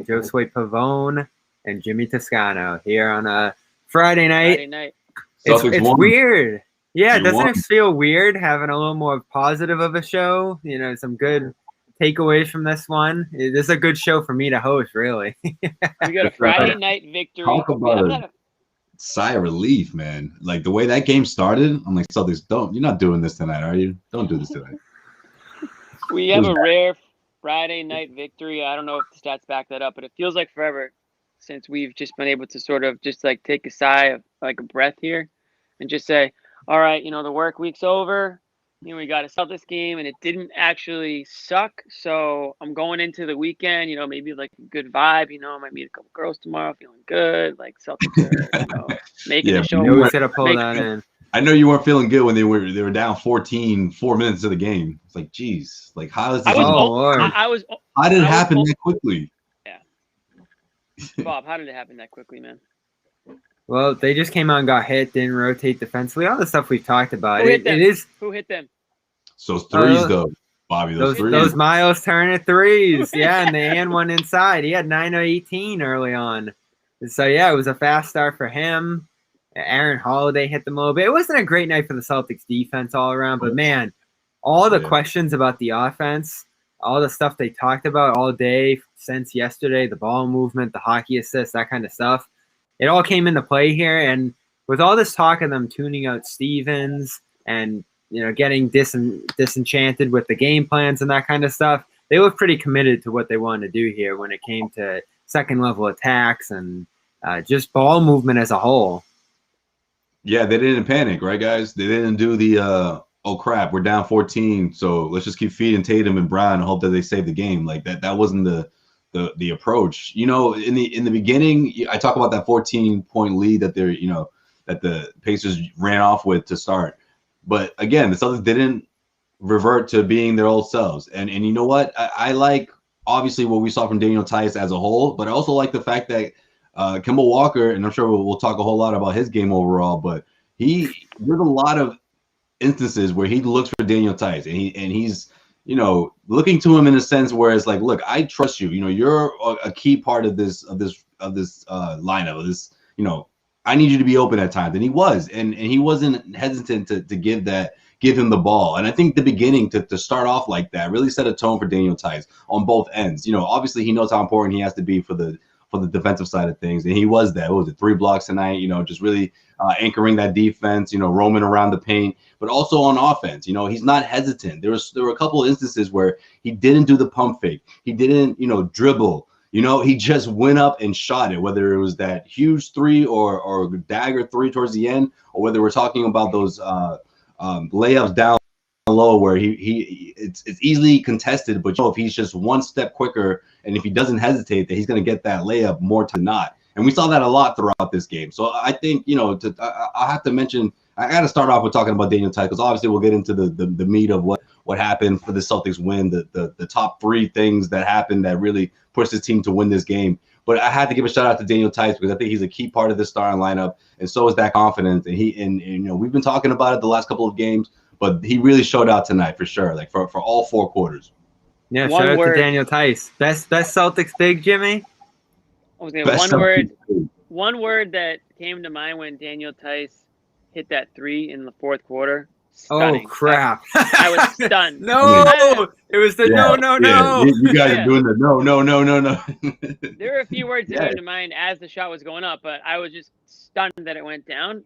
Josue Pavone and Jimmy Toscano here on a Friday night. It's weird. Yeah, doesn't it feel weird having a little more positive of a show? You know, some good takeaways from this one. This is a good show for me to host, really. We got a Friday night victory. Talk about a sigh of relief, man. Like the way that game started, I'm like, Celtics, you're not doing this tonight, are you? Don't do this tonight. We have a rare Friday night victory. I don't know if the stats back that up, but it feels like forever since we've just been able to sort of just like take a sigh of like a breath here and just say, all right, the work week's over. We got a Celtics game and it didn't actually suck. So I'm going into the weekend, maybe like a good vibe. I might meet a couple girls tomorrow, feeling good. Like Celtics are, making the show. I know you weren't feeling good when they were down 14, 4 minutes of the game. It's like, geez, like how does this? How did it happen that quickly? Yeah, Bob, how did it happen that quickly, man? Well, they just came out and got hit, didn't rotate defensively. All the stuff we've talked about. Who hit them? So threes, though, Bobby. Those Myles Turner threes. Yeah, and they had one inside. He had 9 of 18 early on. So, yeah, it was a fast start for him. Aaron Holiday hit them a little bit. It wasn't a great night for the Celtics defense all around. But, man, all the questions about the offense, all the stuff they talked about all day since yesterday, the ball movement, the hockey assist, that kind of stuff. It all came into play here, and with all this talk of them tuning out Stevens and getting disenchanted with the game plans and that kind of stuff, they look pretty committed to what they wanted to do here when it came to second-level attacks and just ball movement as a whole. Yeah, they didn't panic, right, guys? They didn't do the oh crap, we're down 14, so let's just keep feeding Tatum and Brown and hope that they save the game. Like that wasn't the approach. In the beginning, I talk about that 14-point lead that they're that the Pacers ran off with to start. But again, the Celtics didn't revert to being their old selves. And you know what? I like obviously what we saw from Daniel Theis as a whole, but I also like the fact that Kemba Walker, and I'm sure we'll talk a whole lot about his game overall, but there's a lot of instances where he looks for Daniel Theis and he's looking to him in a sense where it's like, look, I trust you. You're a key part of this lineup of this. I need you to be open at times, and he was, and he wasn't hesitant to give him the ball. And I think the beginning to start off like that really set a tone for Daniel Theis on both ends. Obviously he knows how important he has to be for the defensive side of things, and he was that. What was it, 3 blocks tonight? Just really anchoring that defense. Roaming around the paint, but also on offense. He's not hesitant. There were a couple of instances where he didn't do the pump fake. He didn't dribble. He just went up and shot it, whether it was that huge 3 or dagger 3 towards the end, or whether we're talking about those layups down low where it's easily contested, but if he's just one step quicker and if he doesn't hesitate, that he's going to get that layup more to not. And we saw that a lot throughout this game. So I think, I have to mention, I got to start off with talking about Daniel Theis, because obviously we'll get into the meat of what happened for the Celtics win, the top 3 things that happened that really pushed his team to win this game. But I had to give a shout out to Daniel Theis because I think he's a key part of this starting lineup, and so is that confidence. And we've been talking about it the last couple of games, but he really showed out tonight for sure, like for all 4 quarters. Yeah, shout out to Daniel Theis. Best Celtics big, Jimmy? I was going to one word that came to mind when Daniel Theis hit that 3 in the 4th quarter. Stunning. Oh crap! I was stunned. No, it was the no. You guys are doing the no. There were a few words that came to mind as the shot was going up, but I was just stunned that it went down.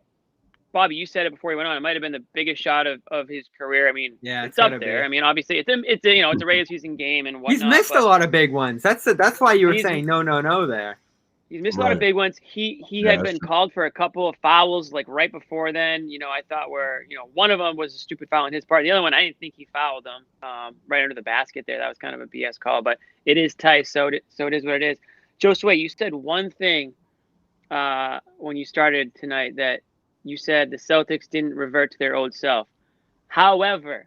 Bobby, you said it before he went on. It might have been the biggest shot of his career. I mean, it's up there. I mean, obviously, it's a regular season game and whatnot. He's missed a lot of big ones. That's why you were saying no there. He's missed a lot of big ones. He had been called for a couple of fouls like right before then. I thought one of them was a stupid foul on his part. The other one, I didn't think he fouled him right under the basket there. That was kind of a BS call, but it is Theis, so it is what it is. Josue, you said one thing when you started tonight, that you said the Celtics didn't revert to their old self. However,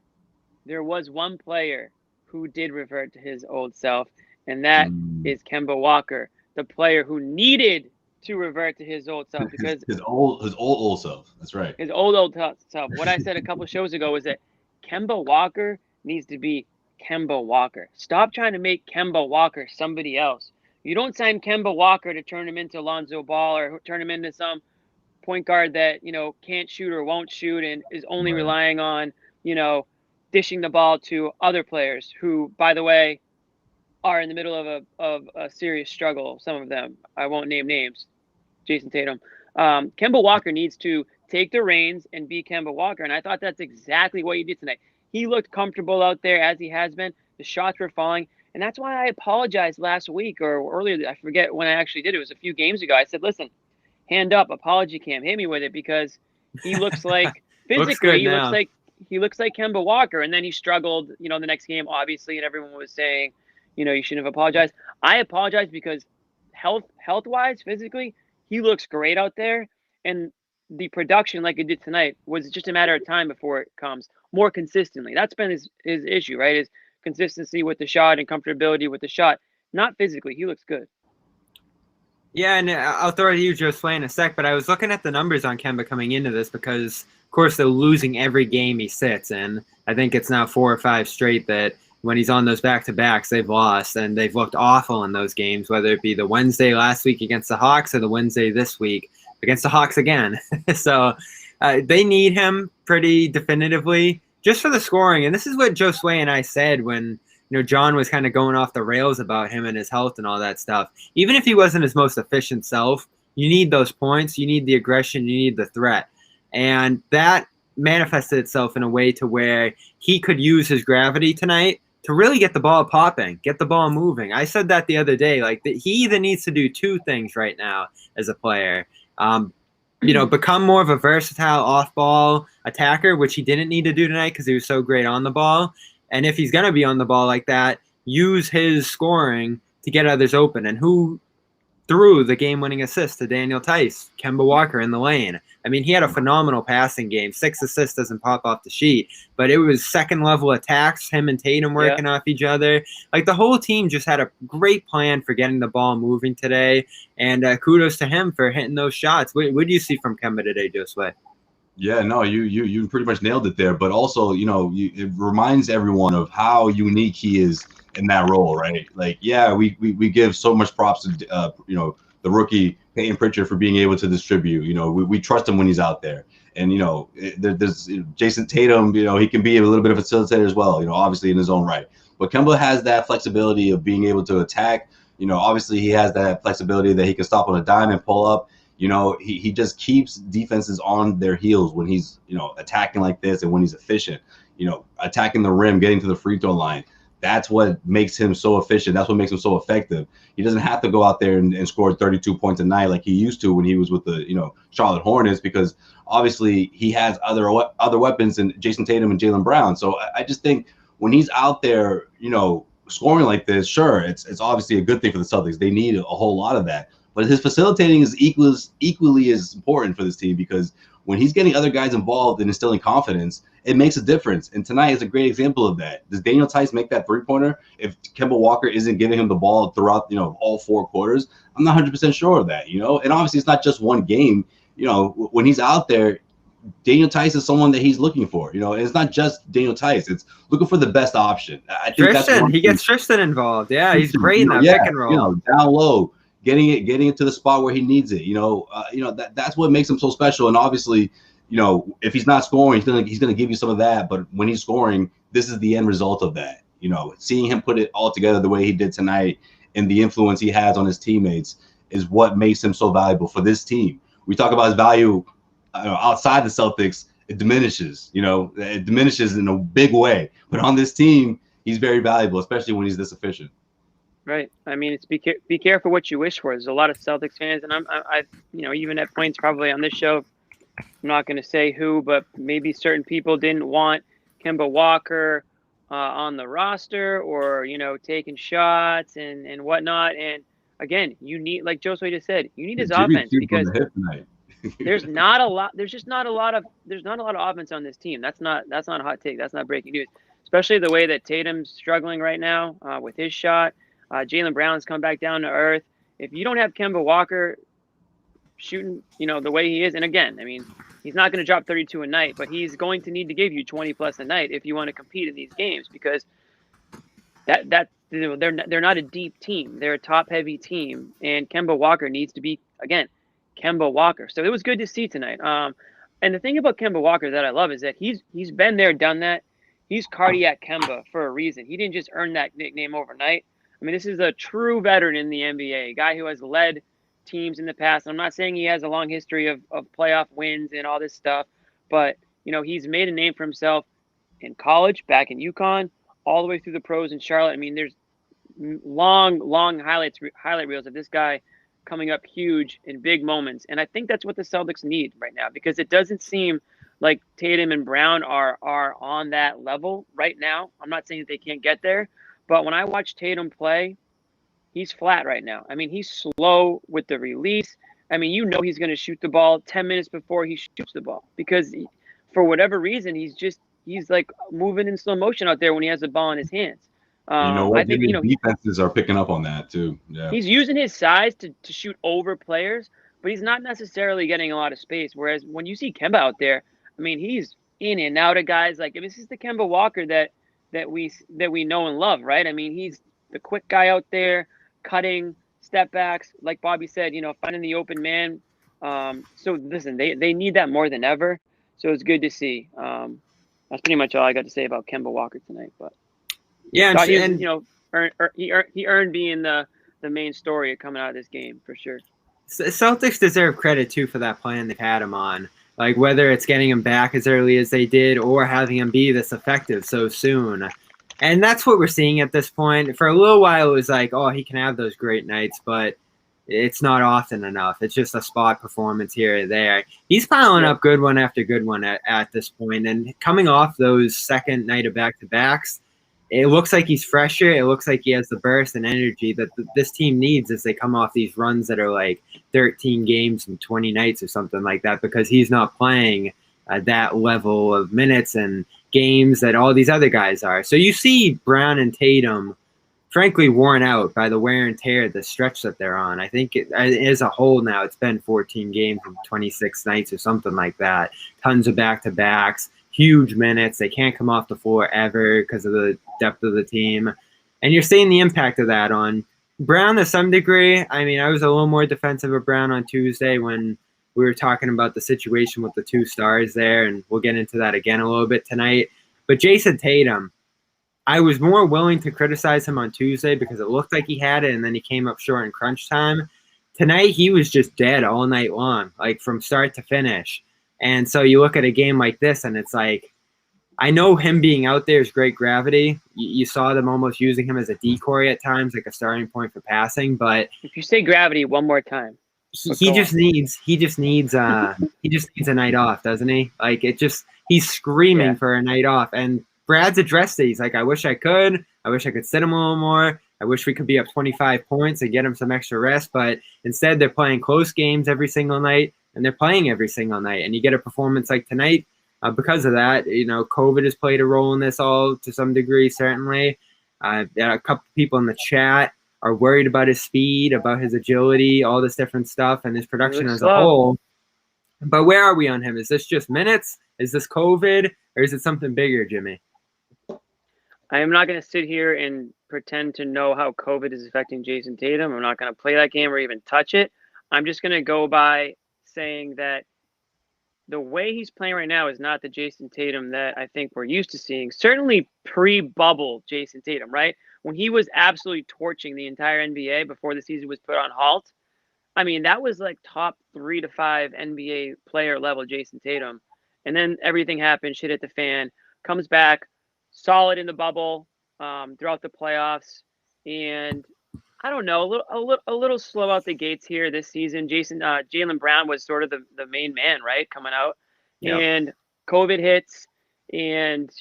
there was one player who did revert to his old self, and that is Kemba Walker, the player who needed to revert to his old self because his old self. That's right. His old self. What I said a couple shows ago was that Kemba Walker needs to be Kemba Walker. Stop trying to make Kemba Walker somebody else. You don't sign Kemba Walker to turn him into Lonzo Ball or turn him into some point guard that, can't shoot or won't shoot and is only relying on, dishing the ball to other players who, by the way, are in the middle of a serious struggle. Some of them, I won't name names. Jayson Tatum. Kemba Walker needs to take the reins and be Kemba Walker. And I thought that's exactly what he did tonight. He looked comfortable out there as he has been. The shots were falling. And that's why I apologized last week or earlier. I forget when I actually did it. It was a few games ago. I said, listen, hand up, apology cam, hit me with it, because he looks like physically he looks like Kemba Walker. And then he struggled, the next game, obviously, and everyone was saying, you shouldn't have apologized. I apologize because health-wise, physically, he looks great out there. And the production, like it did tonight, was just a matter of time before it comes more consistently. That's been his issue, right? His consistency with the shot and comfortability with the shot. Not physically. He looks good. Yeah, and I'll throw it to you, Josue, in a sec, but I was looking at the numbers on Kemba coming into this because, of course, they're losing every game he sits in. I think it's now 4 or 5 straight that when he's on those back-to-backs, they've lost, and they've looked awful in those games, whether it be the Wednesday last week against the Hawks or the Wednesday this week against the Hawks again. So they need him pretty definitively just for the scoring. And this is what Josue and I said when John was kind of going off the rails about him and his health and all that stuff. Even if he wasn't his most efficient self, you need those points, you need the aggression, you need the threat. And that manifested itself in a way to where he could use his gravity tonight to really get the ball popping, get the ball moving. I said that the other day, like that he either needs to do 2 things right now as a player. Become more of a versatile off-ball attacker, which he didn't need to do tonight because he was so great on the ball. And if he's going to be on the ball like that, use his scoring to get others open. And who threw the game-winning assist to Daniel Tice? Kemba Walker in the lane. I mean, he had a phenomenal passing game. 6 assists doesn't pop off the sheet, but it was second-level attacks, him and Tatum working off each other. Like, the whole team just had a great plan for getting the ball moving today, and kudos to him for hitting those shots. What do you see from Kemba today, Josue? Yeah, no, you pretty much nailed it there. But also, it reminds everyone of how unique he is in that role, right? Like, yeah, we give so much props to the rookie Peyton Pritchard for being able to distribute. We trust him when he's out there. And there's Jayson Tatum. He can be a little bit of a facilitator as well. Obviously in his own right. But Kemba has that flexibility of being able to attack. Obviously he has that flexibility that he can stop on a dime and pull up. He just keeps defenses on their heels when he's, attacking like this and when he's efficient, attacking the rim, getting to the free throw line. That's what makes him so efficient. That's what makes him so effective. He doesn't have to go out there and score 32 points a night like he used to when he was with the, Charlotte Hornets, because obviously he has other weapons in Jayson Tatum and Jaylen Brown. So I just think when he's out there, scoring like this, sure, it's obviously a good thing for the Celtics. They need a whole lot of that. But his facilitating is equally as important for this team, because when he's getting other guys involved and instilling confidence, it makes a difference. And tonight is a great example of that. Does Daniel Tice make that 3-pointer if Kemba Walker isn't giving him the ball throughout, all 4 quarters? I'm not 100% sure of that, And obviously it's not just one game. When he's out there, Daniel Tice is someone that he's looking for, and it's not just Daniel Tice. It's looking for the best option. I think Tristan, gets Tristan involved. Yeah, he's great in that pick and roll. Down low. Getting it to the spot where he needs it. That's what makes him so special. And obviously, if he's not scoring, he's gonna give you some of that. But when he's scoring, this is the end result of that. Seeing him put it all together the way he did tonight and the influence he has on his teammates is what makes him so valuable for this team. We talk about his value outside the Celtics, it diminishes. It diminishes in a big way. But on this team, he's very valuable, especially when he's this efficient. Right. I mean, it's be careful what you wish for. There's a lot of Celtics fans, and I even at points probably on this show, I'm not going to say who, but maybe certain people didn't want Kemba Walker on the roster, or taking shots and whatnot. And again, you need, like Josue just said, you need his offense, because there's not a lot. There's just not a lot of offense on this team. That's not a hot take. That's not breaking news. Especially the way that Tatum's struggling right now with his shot. Jaylen Brown's come back down to earth. If you don't have Kemba Walker shooting, the way he is, and again, I mean, he's not going to drop 32 a night, but he's going to need to give you 20 plus a night if you want to compete in these games, because they're not a deep team. They're a top-heavy team, and Kemba Walker needs to be, again, Kemba Walker. So it was good to see tonight. And the thing about Kemba Walker that I love is that he's been there, done that. He's cardiac Kemba for a reason. He didn't just earn that nickname overnight. I mean, this is a true veteran in the NBA, a guy who has led teams in the past. I'm not saying he has a long history of playoff wins and all this stuff, but he's made a name for himself in college, back in UConn, all the way through the pros in Charlotte. I mean, there's long highlight reels of this guy coming up huge in big moments, and I think that's what the Celtics need right now, because it doesn't seem like Tatum and Brown are on that level right now. I'm not saying that they can't get there, but when I watch Tatum play, he's flat right now. I mean, he's slow with the release. I mean, he's going to shoot the ball 10 minutes before he shoots the ball, because for whatever reason, he's like moving in slow motion out there when he has the ball in his hands. I think defenses are picking up on that too. Yeah, he's using his size to shoot over players, but he's not necessarily getting a lot of space. Whereas when you see Kemba out there, I mean, he's in and out of guys. Like, this is the Kemba Walker that we know and love, right? I mean, he's the quick guy out there, cutting, step backs, like Bobby said, finding the open man. So listen, they need that more than ever. So it's good to see. That's pretty much all I got to say about Kemba Walker tonight. But yeah, and he earned being the main story coming out of this game for sure. Celtics deserve credit too for that plan they've had him on. Like, whether it's getting him back as early as they did or having him be this effective so soon. And that's what we're seeing at this point. For a little while, it was like, oh, he can have those great nights, but it's not often enough. It's just a spot performance here or there. He's piling up good one after good one at this point. And coming off those second night of back-to-backs, it looks like he's fresher. It looks like he has the burst and energy that this team needs as they come off these runs that are like 13 games and 20 nights or something like that, because he's not playing that level of minutes and games that all these other guys are. So you see Brown and Tatum, frankly, worn out by the wear and tear, the stretch that they're on. I think as a whole now, it's been 14 games and 26 nights or something like that. Tons of back-to-backs. Huge minutes. They can't come off the floor ever because of the depth of the team. And you're seeing the impact of that on Brown to some degree. I mean, I was a little more defensive of Brown on Tuesday when we were talking about the situation with the two stars there, and we'll get into that again a little bit tonight. But Jayson Tatum, I was more willing to criticize him on Tuesday because it looked like he had it, and then he came up short in crunch time. Tonight, he was just dead all night long, like from start to finish. And so you look at a game like this, and it's like, I know him being out there is great gravity. You saw them almost using him as a decoy at times, like a starting point for passing. But if you say gravity one more time, he just needs a night off, doesn't he? Like, he's screaming for a night off. And Brad's addressed it. He's like, I wish I could sit him a little more. I wish we could be up 25 points and get him some extra rest. But instead, they're playing close games every single night. And they're playing every single night. And you get a performance like tonight because of that. COVID has played a role in this all to some degree, certainly. A couple people in the chat are worried about his speed, about his agility, all this different stuff, and his production as a whole. But where are we on him? Is this just minutes? Is this COVID? Or is it something bigger, Jimmy? I am not going to sit here and pretend to know how COVID is affecting Jayson Tatum. I'm not going to play that game or even touch it. I'm just going to go by saying that the way he's playing right now is not the Jayson Tatum that I think we're used to seeing. Certainly pre-bubble Jayson Tatum, right? When he was absolutely torching the entire NBA before the season was put on halt. I mean, that was like top 3 to 5 NBA player level Jayson Tatum. And then everything happened, shit hit the fan, comes back, solid in the bubble throughout the playoffs. And I don't know, a little slow out the gates here this season. Jaylen Brown was sort of the main man, right, coming out, and COVID hits, and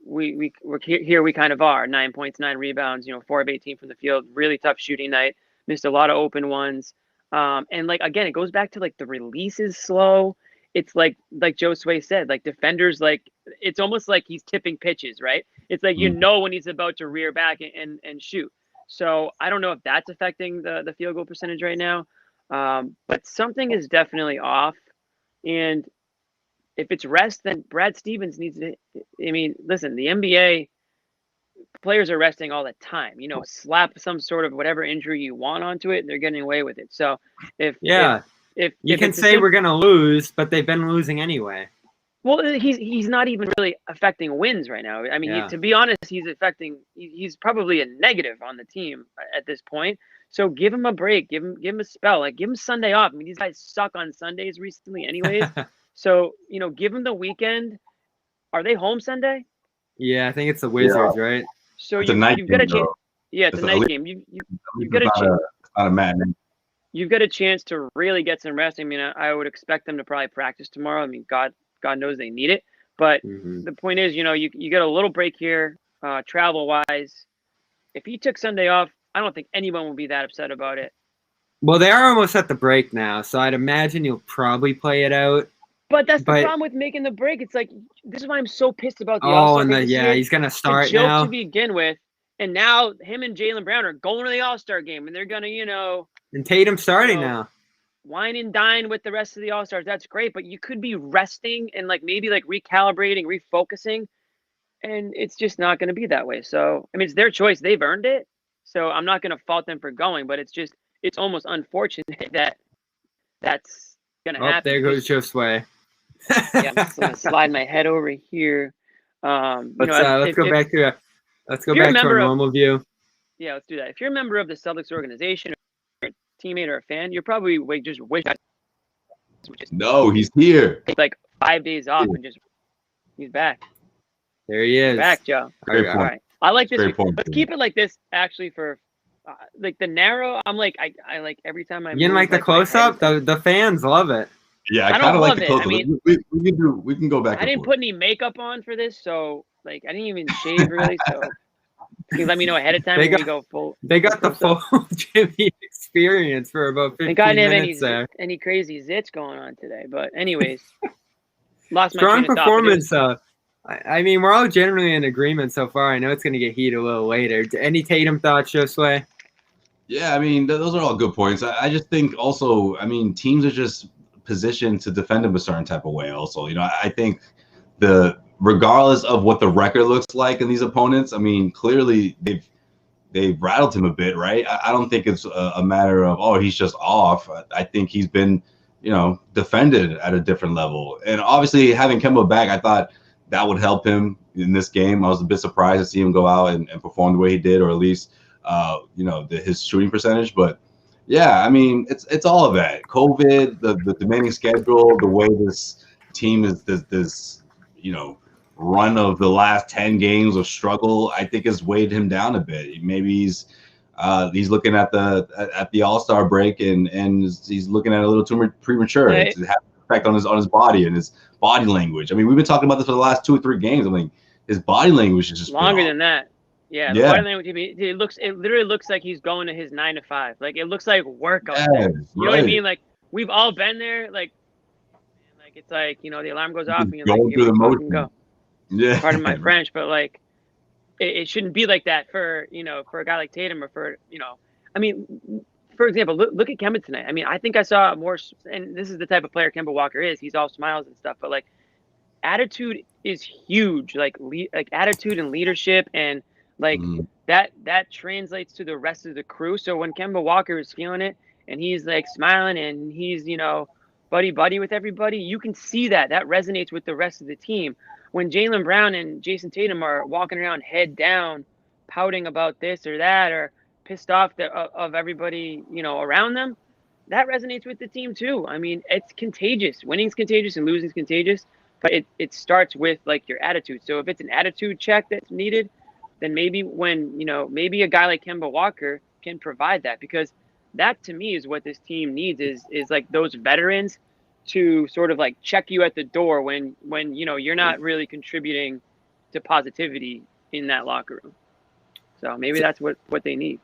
we're here. We kind of are 9 points, 9 rebounds, 4 of 18 from the field. Really tough shooting night. Missed a lot of open ones, and like again, it goes back to like the release is slow. It's like Josue said, like defenders, like it's almost like he's tipping pitches, right? It's like when he's about to rear back and shoot. So I don't know if that's affecting the field goal percentage right now, but something is definitely off. And if it's rest, then Brad Stevens needs to. I mean, listen, the NBA players are resting all the time. Slap some sort of whatever injury you want onto it, and they're getting away with it. So if you can say we're gonna lose, but they've been losing anyway. Well, he's not even really affecting wins right now. I mean, to be honest, he's probably a negative on the team at this point. So give him a break, give him a spell, like give him Sunday off. I mean, these guys suck on Sundays recently, anyways. So give him the weekend. Are they home Sunday? Yeah, I think it's the Wizards, right? So you've got a chance. Yeah, it's a night game. You've got a chance. Not a madman. You've got a chance to really get some rest. I mean, I would expect them to probably practice tomorrow. I mean, God knows they need it. But the point is, you get a little break here, travel-wise. If he took Sunday off, I don't think anyone would be that upset about it. Well, they are almost at the break now, so I'd imagine you'll probably play it out. But that's the problem with making the break. It's like, this is why I'm so pissed about the All-Star break. He's going to start now. To begin with, and now him and Jaylen Brown are going to the All-Star game, and they're going to, And Tatum starting now. Wine and dine with the rest of the All-Stars. That's great, but you could be resting and maybe recalibrating, refocusing, and it's just not going to be that way. So, I mean, it's their choice. They've earned it. So I'm not going to fault them for going, but it's almost unfortunate that that's going to happen. There goes Josue. Yeah, I'm just going to slide my head over here. Let's go back to our normal view. Yeah, let's do that. If you're a member of the Celtics organization, or a teammate or a fan, you're probably just wish. No, he's here. Take 5 days off and he's back. There he is. Back, Joe. All right. I like this. Let's keep it like this. Actually, for the narrow, I'm I like every time I'm. You didn't like the close up? The fans love it. Yeah, I kind of like the close up. I mean, we can go back. I didn't put any makeup on for this, so I didn't even shave really. So can you let me know ahead of time when we go full? They got the full Jimmy experience for about 15 minutes. I didn't have any crazy zits going on today, but anyways, lost my strong performance. I mean, we're all generally in agreement so far. I know it's going to get heated a little later. Any Tatum thoughts, Josue? Yeah, I mean, those are all good points. I just think also, I mean, teams are just positioned to defend him a certain type of way also. I think regardless of what the record looks like in these opponents, I mean, clearly they've rattled him a bit, right? I don't think it's a matter of, he's just off. I think he's been, defended at a different level. And obviously having Kemba back, I thought that would help him in this game. I was a bit surprised to see him go out and perform the way he did, or at least, his shooting percentage. But yeah, I mean, it's all of that. COVID, the demanding schedule, the way this team is this run of the last 10 games of struggle, I think has weighed him down a bit. Maybe he's looking at the All-Star break and he's looking at it a little too premature. Right. It's having an effect on his body and his body language. I mean, we've been talking about this for the last 2 or 3 games. I mean, his body language is just longer than that. Yeah, the body language. It literally looks like he's going to his 9 to 5. It looks like work out there. You know what I mean? We've all been there. It's the alarm goes off and you're going through the motion. Go. Yeah. Pardon my French, but it shouldn't be like that for for a guy like Tatum or for I mean, for example, look at Kemba tonight. I mean, I think I saw more, and this is the type of player Kemba Walker is. He's all smiles and stuff, but attitude is huge. Attitude and leadership and that translates to the rest of the crew. So when Kemba Walker is feeling it and he's smiling and he's buddy with everybody, you can see that resonates with the rest of the team. When Jaylen Brown and Jayson Tatum are walking around head down, pouting about this or that, or pissed off of everybody around them, that resonates with the team too. I mean, it's contagious. Winning's contagious and losing's contagious, but it starts with your attitude. So if it's an attitude check that's needed, then maybe maybe a guy like Kemba Walker can provide that, because that to me is what this team needs is those veterans to sort of check you at the door when you're not really contributing to positivity in that locker room. So maybe that's what they need.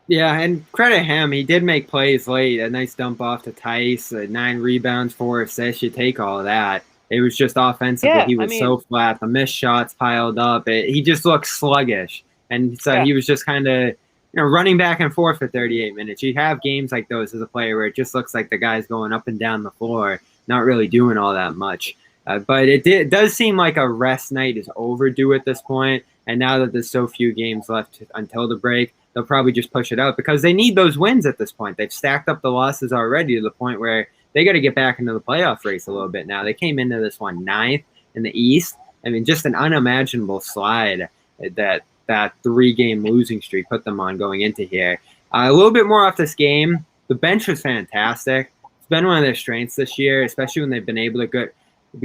Yeah, and credit him. He did make plays late. A nice dump off to Tice, 9 rebounds, 4 assists. You take all of that. It was just offensively. Yeah, he was so flat. The missed shots piled up. He just looked sluggish. And so he was just kind of running back and forth for 38 minutes. You have games like those as a player where it just looks like the guy's going up and down the floor, not really doing all that much. But it does seem like a rest night is overdue at this point. And now that there's so few games left until the break, they'll probably just push it out because they need those wins at this point. They've stacked up the losses already to the point where they got to get back into the playoff race a little bit now. They came into this one 9th in the East. I mean, just an unimaginable slide that 3-game losing streak put them on going into here. A little bit more off this game. The bench was fantastic. It's been one of their strengths this year, especially when they've been able to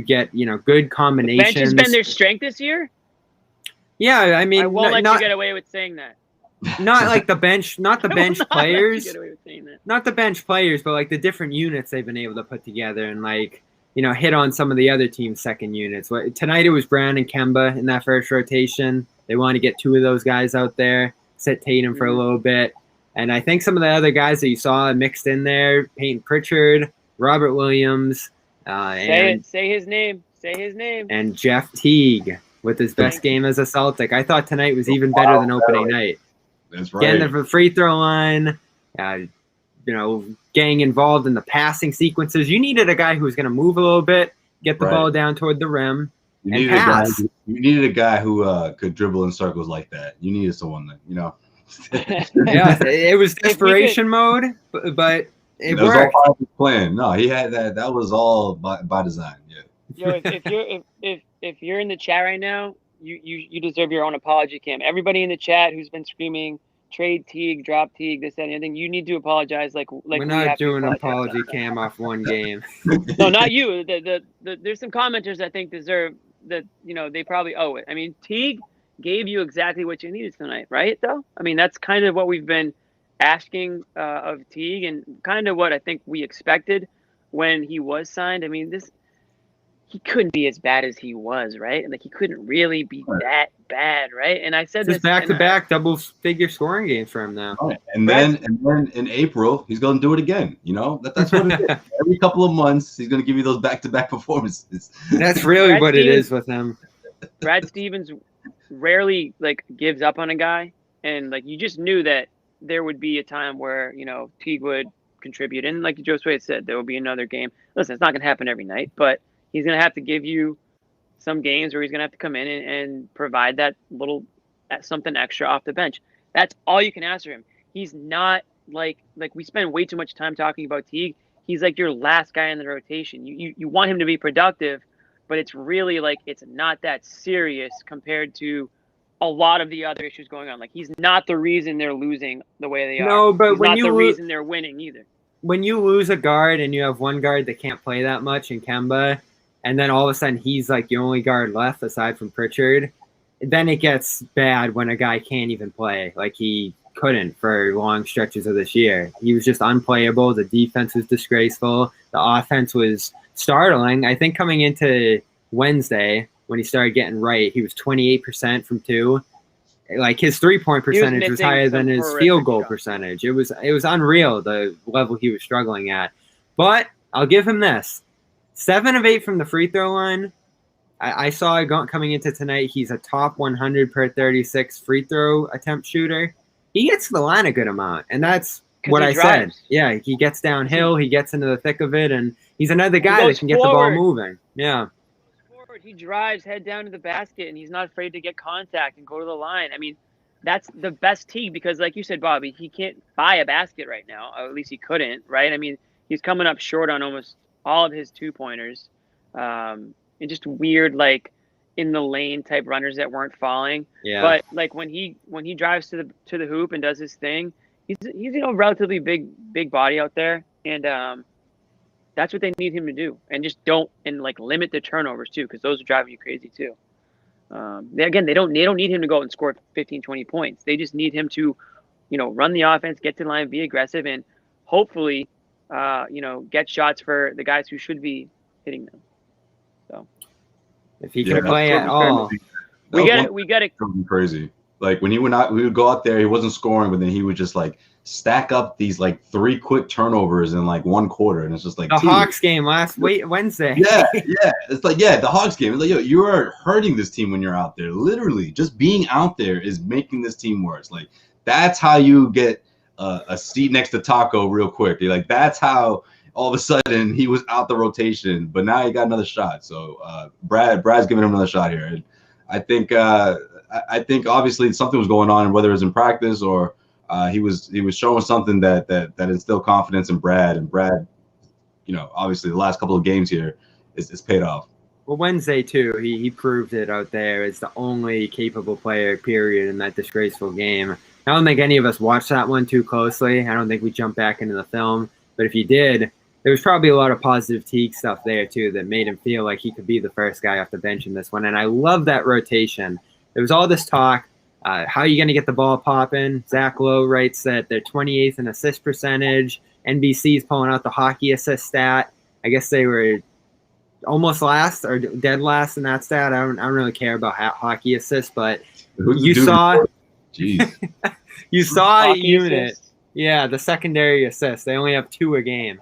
get good combinations. The bench has been their strength this year? Yeah, I mean, I won't let you get away with saying that. Not like the bench, not the bench players. Get away with saying that. Not the bench players, but like the different units they've been able to put together and hit on some of the other team's second units. Tonight it was Brown and Kemba in that first rotation. They want to get 2 of those guys out there, sit Tatum for a little bit. And I think some of the other guys that you saw mixed in there, Peyton Pritchard, Robert Williams. Say his name. Say his name. And Jeff Teague with his best game as a Celtic. I thought tonight was even better than opening night. That's right. Getting the free throw line, getting involved in the passing sequences. You needed a guy who was going to move a little bit, get the ball down toward the rim, and pass. You needed a guy who could dribble in circles like that. You needed someone that, Yeah, it was desperation mode, but it worked. Was all part of his plan. No, he had that. That was all by design. Yeah. Yo, if you're in the chat right now, you deserve your own apology, Cam. Everybody in the chat who's been screaming trade Teague, drop Teague, this, that, and anything, you need to apologize. We're not doing an apology, Cam, off one game. No, not you. There's some commenters that think deserve that. They probably owe it. I mean, Teague gave you exactly what you needed tonight, right? Though, I mean, that's kind of what we've been asking of Teague, and kind of what I think we expected when he was signed. I mean, he couldn't be as bad as he was, right? And he couldn't really be that bad, right? And I said this back-to-back double-figure scoring games for him now. Right. And then in April, he's going to do it again. That's what it is. Every couple of months, he's going to give you those back-to-back performances. That's really what it is with him. Brad Stevens rarely gives up on a guy, and you just knew that there would be a time where Teague would contribute, and like Joe Sway said, there will be another game. Listen, it's not going to happen every night, but he's going to have to give you some games where he's going to have to come in and provide that little something extra off the bench. That's all you can ask for him. He's not like we spend way too much time talking about Teague. He's like your last guy in the rotation. You want him to be productive, but it's really it's not that serious compared to a lot of the other issues going on. He's not the reason they're losing the way they are. No, but he's not the reason they're winning either. When you lose a guard and you have one guard that can't play that much in Kemba, and then all of a sudden he's your only guard left aside from Pritchard, then it gets bad when a guy can't even play. He couldn't for long stretches of this year. He was just unplayable. The defense was disgraceful. The offense was startling. I think coming into Wednesday when he started getting right, he was 28% from 2. His 3-point percentage was higher than his field goal percentage. It was unreal, the level he was struggling at. But I'll give him this. 7 of 8 from the free throw line. I saw coming into tonight, he's a top 100 per 36 free throw attempt shooter. He gets to the line a good amount, and that's what I said. Yeah, he gets downhill, he gets into the thick of it, and he's another guy that can get the ball moving. Yeah. He drives head down to the basket, and he's not afraid to get contact and go to the line. I mean, that's the best Teague because, like you said, Bobby, he can't buy a basket right now. Or at least he couldn't, right? I mean, he's coming up short on almost all of his 2-pointers. And just weird, in the lane type runners that weren't falling. Yeah. But when he drives to the hoop and does his thing, he's relatively big body out there, and that's what they need him to do. And just don't limit the turnovers too, because those are driving you crazy too. They don't need him to go and score 15, 20 points. They just need him to, run the offense, get to the line, be aggressive, and hopefully, get shots for the guys who should be hitting them. So if he can play at all, we got to crazy. When he we would go out there, he wasn't scoring, but then he would just stack up these 3 quick turnovers in 1 quarter, and it's just the Hawks game Wednesday. Yeah, it's the Hawks game. It's yo, you are hurting this team when you're out there. Literally, just being out there is making this team worse. That's how you get a seat next to Taco real quick. You're that's how all of a sudden he was out the rotation, but now he got another shot. So Brad's giving him another shot here. And I think I think obviously something was going on, whether it was in practice or he was showing something that instilled confidence in Brad, and Brad, obviously the last couple of games here is paid off. Well, Wednesday too, he proved it out there as the only capable player, period, in that disgraceful game. I don't think any of us watched that one too closely. I don't think we jumped back into the film, but if you did, there was probably a lot of positive Teague stuff there too that made him feel like he could be the first guy off the bench in this one. And I love that rotation. There was all this talk. How are you going to get the ball popping? Zach Lowe writes that they're 28th in assist percentage. NBC's pulling out the hockey assist stat. I guess they were almost last or dead last in that stat. I don't really care about hockey assists, but you saw you saw a unit. Assist? Yeah, the secondary assists. They only have 2 a game.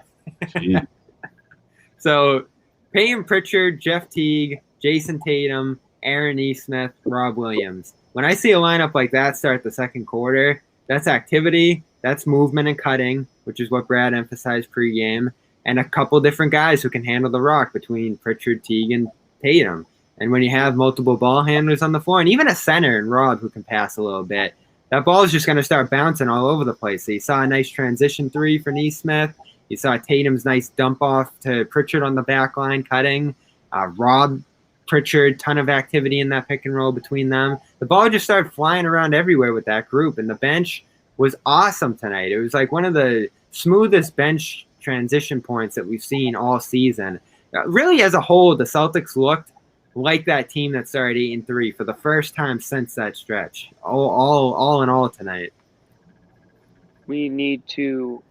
So Peyton Pritchard, Jeff Teague, Jayson Tatum, Aaron Nesmith, Rob Williams. When I see a lineup like that start the second quarter, that's activity, that's movement and cutting, which is what Brad emphasized pregame, and a couple different guys who can handle the rock between Pritchard, Teague, and Tatum. And when you have multiple ball handlers on the floor, and even a center and Rob who can pass a little bit, that ball is just going to start bouncing all over the place. So you saw a nice transition 3 for Nesmith. You saw Tatum's nice dump off to Pritchard on the back line, cutting. Rob, Pritchard, ton of activity in that pick and roll between them. The ball just started flying around everywhere with that group, and the bench was awesome tonight. It was like one of the smoothest bench transition points that we've seen all season. Really, as a whole, the Celtics looked like that team that started 8-3 for the first time since that stretch. All in all tonight. We need to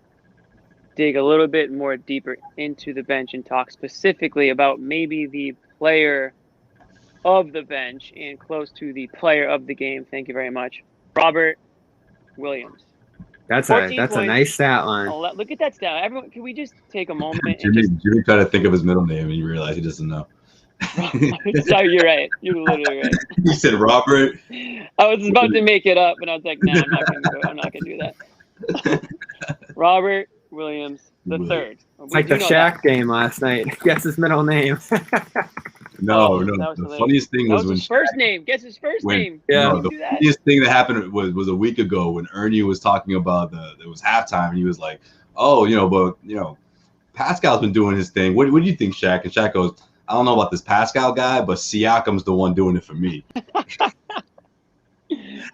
dig a little bit more deeper into the bench and talk specifically about maybe the player of the bench and close to the player of the game. Thank you very much, Robert Williams. That's a nice stat line. Oh, look at that stat. Everyone, can we just take a moment? Jimmy tried to think of his middle name, and you realize he doesn't know. Sorry, you're right. You're literally right. You said Robert. I was about to make it up, and I was like, "Nah, I'm not gonna do that." Robert Williams the third. It's like the Shaq game last night. Guess his middle name. No. The funniest thing was when his first name. Guess his first name. Yeah. No, the funniest thing that happened was a week ago when Ernie was talking about it was halftime, and he was like, "Oh, but Pascal's been doing his thing. What do you think, Shaq?" And Shaq goes, "I don't know about this Pascal guy, but Siakam's the one doing it for me."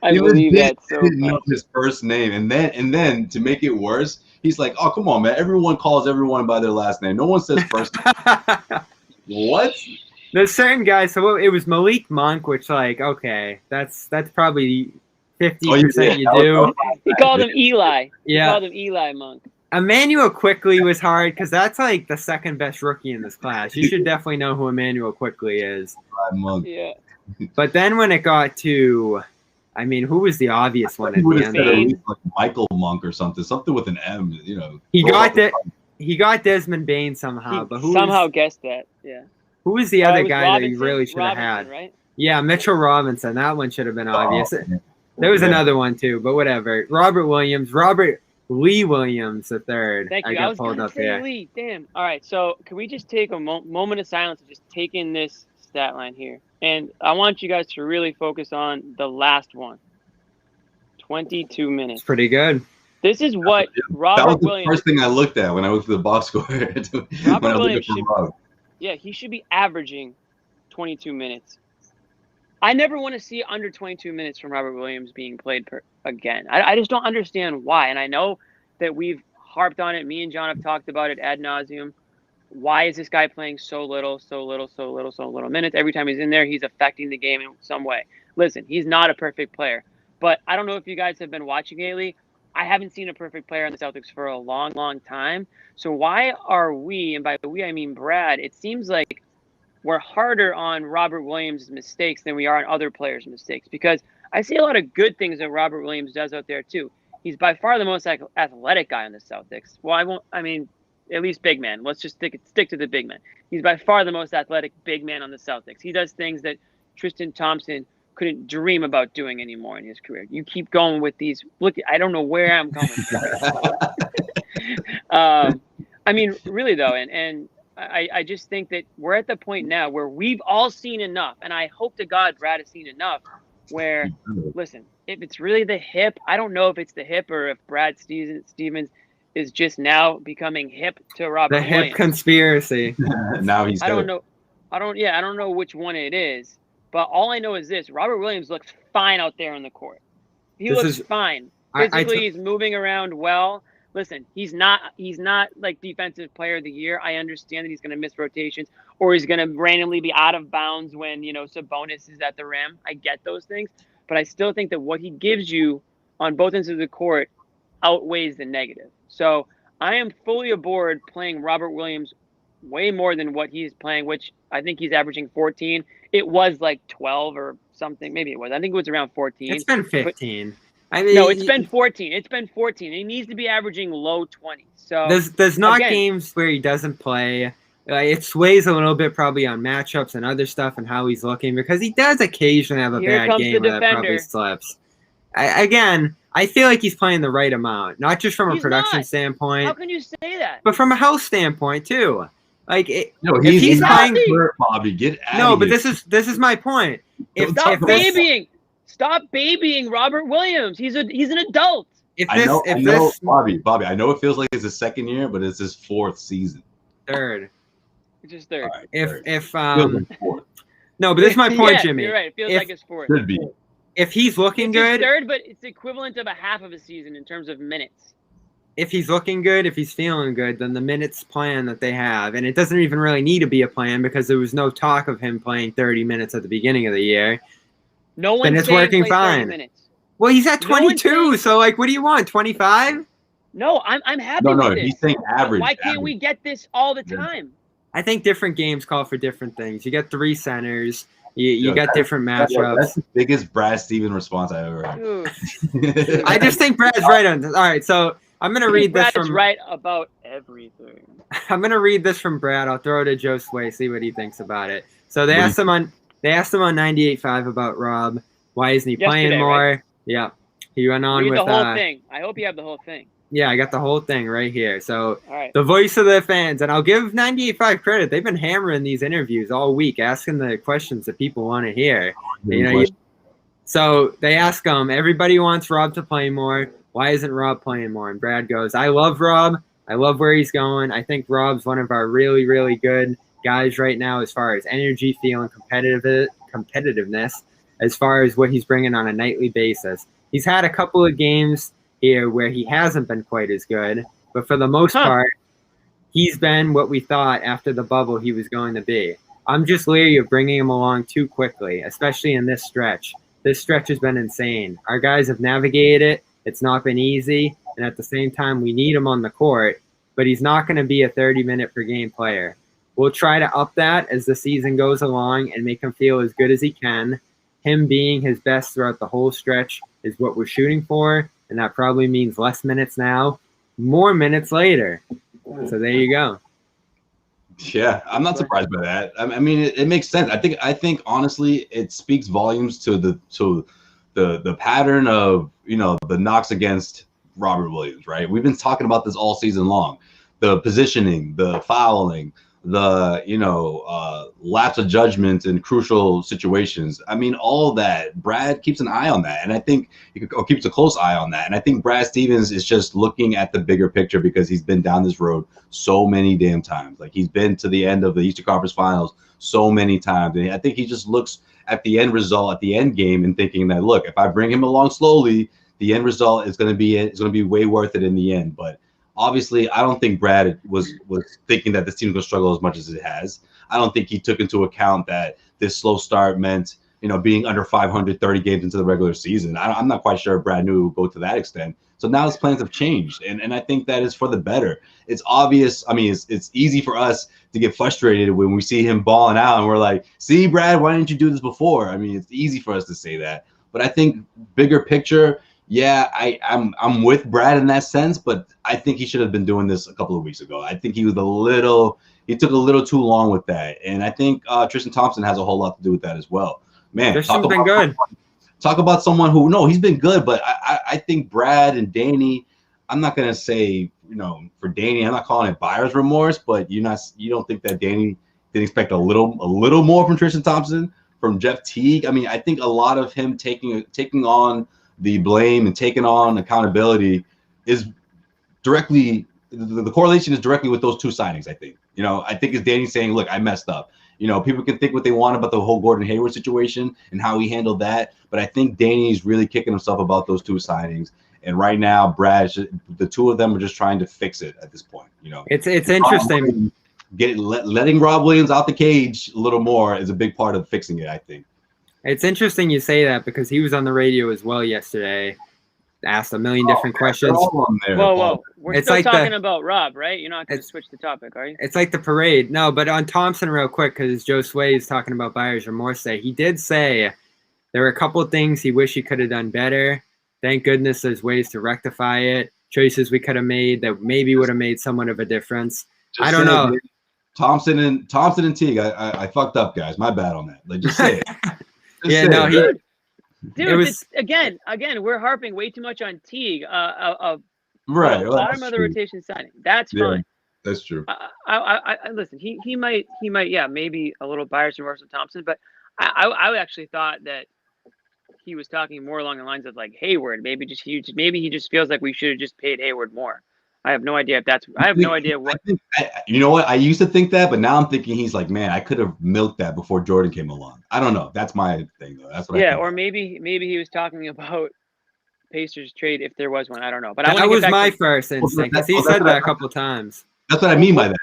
I believe that so didn't know his first name, and then to make it worse, he's like, "Oh, come on, man! Everyone calls everyone by their last name. No one says first name." What? There's certain guys. So it was Malik Monk, which okay, that's probably 50% you do. He called him Eli. Yeah. He called him Eli Monk. Emmanuel Quickly was hard because that's like the second best rookie in this class. You should definitely know who Emmanuel Quickly is. Monk. Yeah. But then when it got to, who was the obvious one at the end? At least like Michael Monk or something with an M. He got Desmond Bain somehow, but who somehow guessed that? Yeah. Who was the other guy Robinson? that he really should have had? Right? Yeah, Mitchell Robinson. That one should have been obvious. There was another one too, but whatever. Robert Lee Williams the third. Thank you. I was going to say Lee. Damn. All right. So can we just take a moment of silence and just take in this stat line here? And I want you guys to really focus on the last one. 22 minutes. It's pretty good. This is what Robert Williams. That was the first thing I looked at when I looked at the box score. Robert Williams he should be averaging 22 minutes. I never want to see under 22 minutes from Robert Williams being played again. I just don't understand why. And I know that we've harped on it. Me and John have talked about it ad nauseum. Why is this guy playing so little minutes? Every time he's in there, he's affecting the game in some way. Listen, he's not a perfect player. But I don't know if you guys have been watching lately. I haven't seen a perfect player on the Celtics for a long, long time. So why are we, and by we I mean Brad, it seems like we're harder on Robert Williams' mistakes than we are on other players' mistakes, because I see a lot of good things that Robert Williams does out there too. He's by far the most athletic guy on the Celtics. Well, at least big man. Let's just stick to the big man. He's by far the most athletic big man on the Celtics. He does things that Tristan Thompson couldn't dream about doing anymore in his career. You keep going with these. Look, I don't know where I'm going from. Really though, and I just think that we're at the point now where we've all seen enough, and I hope to God Brad has seen enough where, listen, if it's really the hip, I don't know if it's the hip or if Brad Stevens is just now becoming hip to Robert The hip Williams. conspiracy. Now he's I don't know. I don't know which one it is, but all I know is this: Robert Williams looks fine out there on the court. He looks fine. Physically, he's moving around well. Listen, he's not like defensive player of the year. I understand that he's going to miss rotations or he's going to randomly be out of bounds when, Sabonis is at the rim. I get those things, but I still think that what he gives you on both ends of the court outweighs the negative. So I am fully aboard playing Robert Williams way more than what he's playing, which I think he's averaging 14. It was like 12 or something. Maybe it was. I think it was around 14. It's been 15. No, it's been 14. It's been 14. He needs to be averaging low 20s. So there's not games where he doesn't play. It sways a little bit probably on matchups and other stuff and how he's looking because he does occasionally have a bad game where that probably slips. I feel like he's playing the right amount, not just from a production standpoint. How can you say that? But from a health standpoint too. He's playing hurt, Bobby. Get out of here. But this is my point. Stop babying Robert Williams. He's an adult. Bobby, I know it feels like it's his second year, but it's his fourth season. Third. It's his third. Right, fourth. No, but this is my point, Jimmy. You're right. It feels like it's fourth. Should be. If he's looking good, third, but it's the equivalent of a half of a season in terms of minutes. If he's looking good, if he's feeling good, then the minutes plan that they have, and it doesn't even really need to be a plan because there was no talk of him playing 30 minutes at the beginning of the year. No one. Then it's working fine. Well, he's at 22, so what do you want? 25? No, I'm happy with this. He's saying average. Why can't we get this all the time? I think different games call for different things. You got three centers. You got different matchups. That's the biggest Brad Stevens response I ever heard. I just think Brad's right on this. All right, so I'm going to read this from... Brad's right about everything. I'm going to read this from Brad. I'll throw it to Joe Sway, see what he thinks about it. So they asked him on 98.5 about Rob. Why isn't he playing more? Right? Yeah. He went on with... the whole thing. I hope you have the whole thing. Yeah, I got the whole thing right here. So right. The voice of the fans, and I'll give 98.5 credit. They've been hammering these interviews all week, asking the questions that people want to hear. So they ask him, everybody wants Rob to play more. Why isn't Rob playing more? And Brad goes, I love Rob. I love where he's going. I think Rob's one of our really, really good guys right now as far as energy, feel, and competitiveness, as far as what he's bringing on a nightly basis. He's had a couple of games here where he hasn't been quite as good, but for the most part, he's been what we thought after the bubble he was going to be. I'm just leery of bringing him along too quickly, especially in this stretch. This stretch has been insane. Our guys have navigated it. It's not been easy, and at the same time, we need him on the court, but he's not going to be a 30-minute per game player. We'll try to up that as the season goes along and make him feel as good as he can. Him being his best throughout the whole stretch is what we're shooting for, and that probably means less minutes now, more minutes later. So there you go. Yeah, I'm not surprised by that. I mean, it makes sense. I think honestly, it speaks volumes to the pattern of the knocks against Robert Williams. Right? We've been talking about this all season long. The positioning, the fouling, the lapse of judgment in crucial situations. I mean, all that. Brad keeps an eye on that, and I think keeps a close eye on that. And I think Brad Stevens is just looking at the bigger picture because he's been down this road so many damn times. Like, he's been to the end of the Eastern Conference Finals so many times, and I think he just looks at the end result, at the end game, and thinking that, look, if I bring him along slowly, the end result is going to be way worth it in the end. But obviously, I don't think Brad was thinking that this team was going to struggle as much as it has. I don't think he took into account that this slow start meant, being under 530 games into the regular season. I'm not quite sure if Brad knew it would go to that extent. So now his plans have changed, and I think that is for the better. It's obvious. I mean, it's easy for us to get frustrated when we see him balling out, and we're like, see, Brad, why didn't you do this before? I mean, it's easy for us to say that. But I think bigger picture, yeah, I'm with Brad in that sense, but I think he should have been doing this a couple of weeks ago. I think he took a little too long with that, and I think Tristan Thompson has a whole lot to do with that as well. Man, Tristan's been good. Talk about someone who he's been good, but I think Brad and Danny, I'm not gonna say for Danny, I'm not calling it buyer's remorse, but you don't think that Danny didn't expect a little more from Tristan Thompson? from Jeff Teague. I mean, I think a lot of him taking on the blame and taking on accountability is directly the correlation is directly with those two signings. I think, I think it's Danny saying, look, I messed up. People can think what they want about the whole Gordon Hayward situation and how he handled that, but I think Danny's really kicking himself about those two signings. And right now, Brad, the two of them are just trying to fix it at this point. It's interesting. Letting Rob Williams out the cage a little more is a big part of fixing it, I think. It's interesting you say that because he was on the radio as well yesterday, asked a million different questions. Whoa. We're still talking about Rob, right? You're not going to switch the topic, are you? It's like the parade. No, but on Thompson real quick, because Joe Sway is talking about buyer's remorse today. He did say there were a couple of things he wished he could have done better. Thank goodness there's ways to rectify it. Choices we could have made that maybe would have made somewhat of a difference. I don't know. Thompson and Teague, I fucked up, guys. My bad on that. Like, just say it. Dude, again, we're harping way too much on Teague. Right. Bottom of the rotation signing. That's fine. That's true. I listen. He might. Yeah, maybe a little buyer's remorse with Thompson, but I actually thought that he was talking more along the lines of like Hayward. Maybe he just feels like we should have just paid Hayward more. I have no idea if that's. I have no idea what. You know what? I used to think that, but now I'm thinking he's like, man, I could have milked that before Jordan came along. I don't know. That's my thing, though. That's what. Yeah, or maybe he was talking about Pacers trade if there was one. I don't know. But that was my first instinct because he said that a couple of times. That's what I mean by that.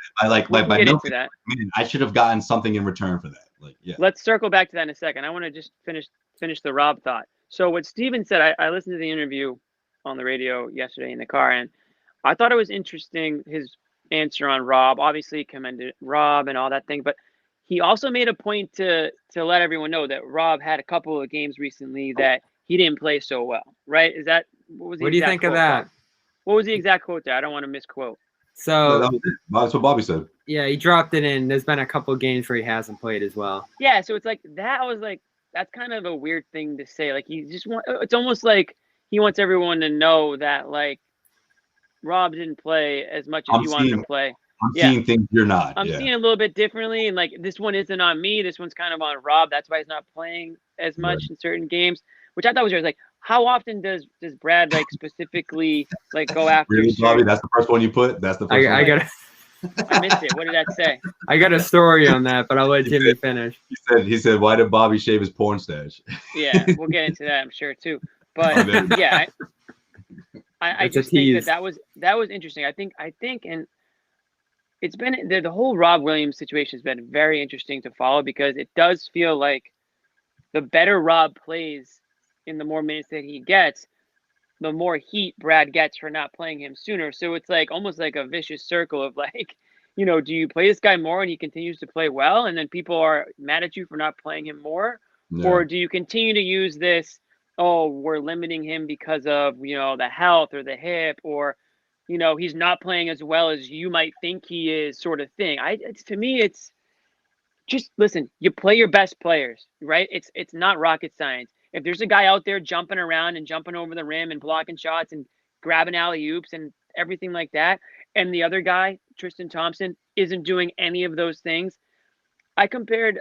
By milking that. Man, I should have gotten something in return for that. Like, yeah. Let's circle back to that in a second. I want to just finish the Rob thought. So what Steven said, I listened to the interview on the radio yesterday in the car, and I thought it was interesting, his answer on Rob. Obviously, commended Rob and all that thing, but he also made a point to let everyone know that Rob had a couple of games recently that he didn't play so well, right? What do you think of that? What was the exact quote there? I don't want to misquote. So that's what Bobby said. Yeah, he dropped it in. There's been a couple of games where he hasn't played as well. Yeah, so it's like that. I was like, that's kind of a weird thing to say. Like it's almost like he wants everyone to know that like Rob didn't play as much as you wanted to play. I'm seeing things you're not. I'm seeing it a little bit differently, and like this one isn't on me. This one's kind of on Rob. That's why he's not playing as much in certain games, which I thought was like, how often does Brad like specifically like go after? Really, Bobby? That's the first one you put. That's the first one. I missed it. What did that say? I got a story on that, but I'll let Jimmy finish. He said, why did Bobby shave his porn stash? Yeah, we'll get into that, I'm sure too. But yeah, I just think that was interesting. I think, and it's been the whole Rob Williams situation has been very interesting to follow because it does feel like the better Rob plays in the more minutes that he gets, the more heat Brad gets for not playing him sooner. So it's like almost like a vicious circle of like, do you play this guy more and he continues to play well and then people are mad at you for not playing him more? Yeah. Or do you continue to use this, we're limiting him because of, the health or the hip or, he's not playing as well as you might think he is sort of thing. To me, it's just, listen, you play your best players, right? It's not rocket science. If there's a guy out there jumping around and jumping over the rim and blocking shots and grabbing alley-oops and everything like that, and the other guy, Tristan Thompson, isn't doing any of those things, I compared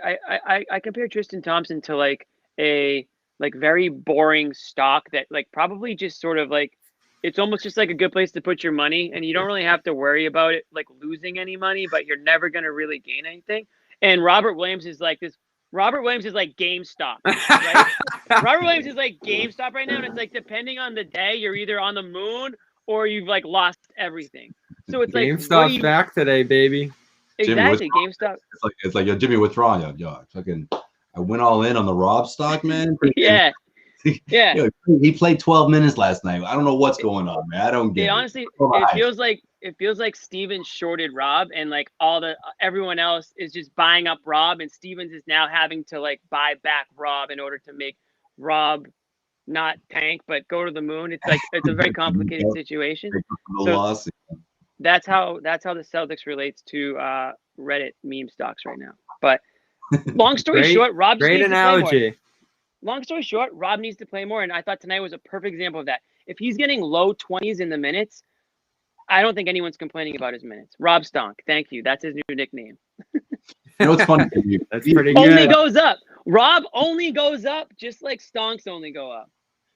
Tristan Thompson to like a very boring stock that like probably just sort of like it's almost just like a good place to put your money and you don't really have to worry about it like losing any money, but you're never going to really gain anything. And Robert Williams is like GameStop, right? Robert Williams is like GameStop right now, and it's like depending on the day, you're either on the moon or you've like lost everything. So it's like GameStop's back today, baby. Exactly, Jimmy, GameStop. It's like, yo, Jimmy, what's wrong? Yo, fucking, I went all in on the Rob stock, man. Yeah. Yeah. Yo, he played 12 minutes last night. I don't know what's going on, man. I don't get it. Honestly, it feels like Stevens shorted Rob and like everyone else is just buying up Rob and Stevens is now having to like buy back Rob in order to make Rob not tank but go to the moon. It's like it's a very complicated situation. So that's how the Celtics relates to Reddit meme stocks right now. But long story short, Rob great analogy. Long story short, Rob needs to play more, and I thought tonight was a perfect example of that. If he's getting low 20s in the minutes, I don't think anyone's complaining about his minutes. Rob Stonk, thank you. That's his new nickname. You know what's funny? That's pretty good. Only goes up. Rob only goes up just like stonks only go up.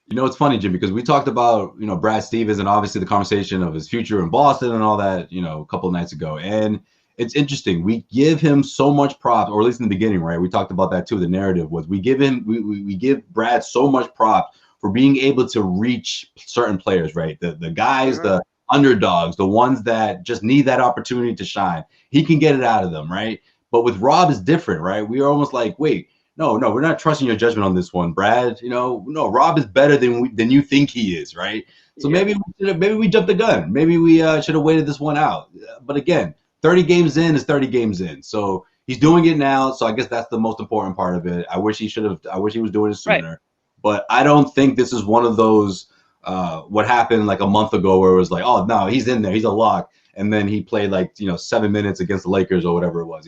You know, it's funny, Jim, because we talked about, Brad Stevens and obviously the conversation of his future in Boston and all that, a couple of nights ago. And it's interesting. We give him so much props, or at least in the beginning, right? We talked about that too. The narrative was we give Brad so much props for being able to reach certain players, right? The guys, the underdogs, the ones that just need that opportunity to shine. He can get it out of them, right? But with Rob, it's different, right? We are almost like, wait, no, we're not trusting your judgment on this one, Brad. No, Rob is better than you think he is, right? So maybe we jumped the gun.Maybe we should have waited this one out. But again, 30 games in is 30 games in. So he's doing it now. So I guess that's the most important part of it. I wish he was doing it sooner. Right. But I don't think this is one of those what happened like a month ago where it was like, oh no, he's in there, he's a lock, and then he played like 7 minutes against the Lakers or whatever it was.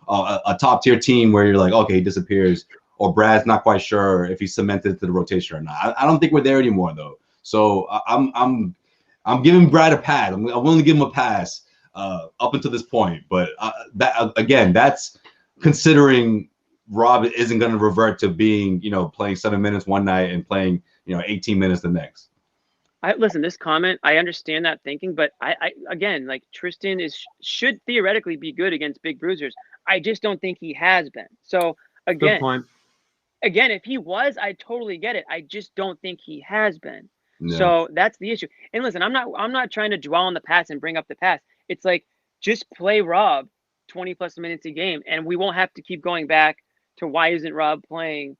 A top tier team where you're like, okay, he disappears, or Brad's not quite sure if he's cemented to the rotation or not. I don't think we're there anymore though. So I'm giving Brad a pass. I'm willing to give him a pass up until this point. But that's considering Rob isn't going to revert to being playing 7 minutes one night and playing 18 minutes the next. Listen, this comment, I understand that thinking, but I again, like Tristan should theoretically be good against big bruisers. I just don't think he has been. So again, if he was, I totally get it. I just don't think he has been. No. So that's the issue. And listen, I'm not trying to dwell on the past and bring up the past. It's like, just play Rob 20 plus minutes a game, and we won't have to keep going back to why isn't Rob playing,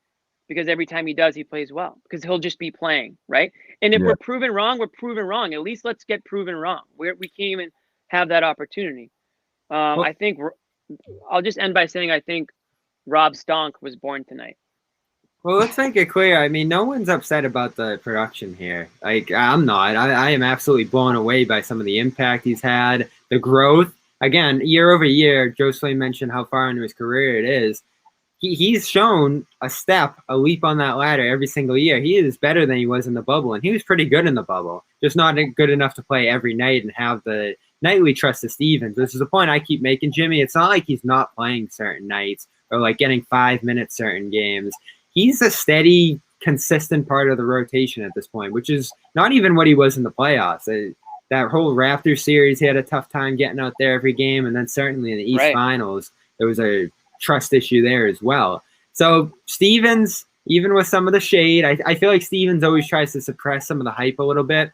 because every time he does, he plays well, because he'll just be playing, right? And if we're proven wrong, we're proven wrong. At least let's get proven wrong. We can't even have that opportunity. I think I'll just end by saying I think Rob Stonk was born tonight. Well, let's make it clear. I mean, no one's upset about the production here. Like, I'm not. I am absolutely blown away by some of the impact he's had, the growth. Again, year over year, Joe Slay mentioned how far into his career it is. He's shown a leap on that ladder every single year. He is better than he was in the bubble, and he was pretty good in the bubble, just not good enough to play every night and have the nightly trust of Stevens. This is the point I keep making, Jimmy. It's not like he's not playing certain nights or like getting 5 minutes certain games. He's a steady, consistent part of the rotation at this point, which is not even what he was in the playoffs. That whole Raptors series, he had a tough time getting out there every game, and then certainly in the East Finals, there was a trust issue there as well. So Stevens, even with some of the shade, I feel like Stevens always tries to suppress some of the hype a little bit.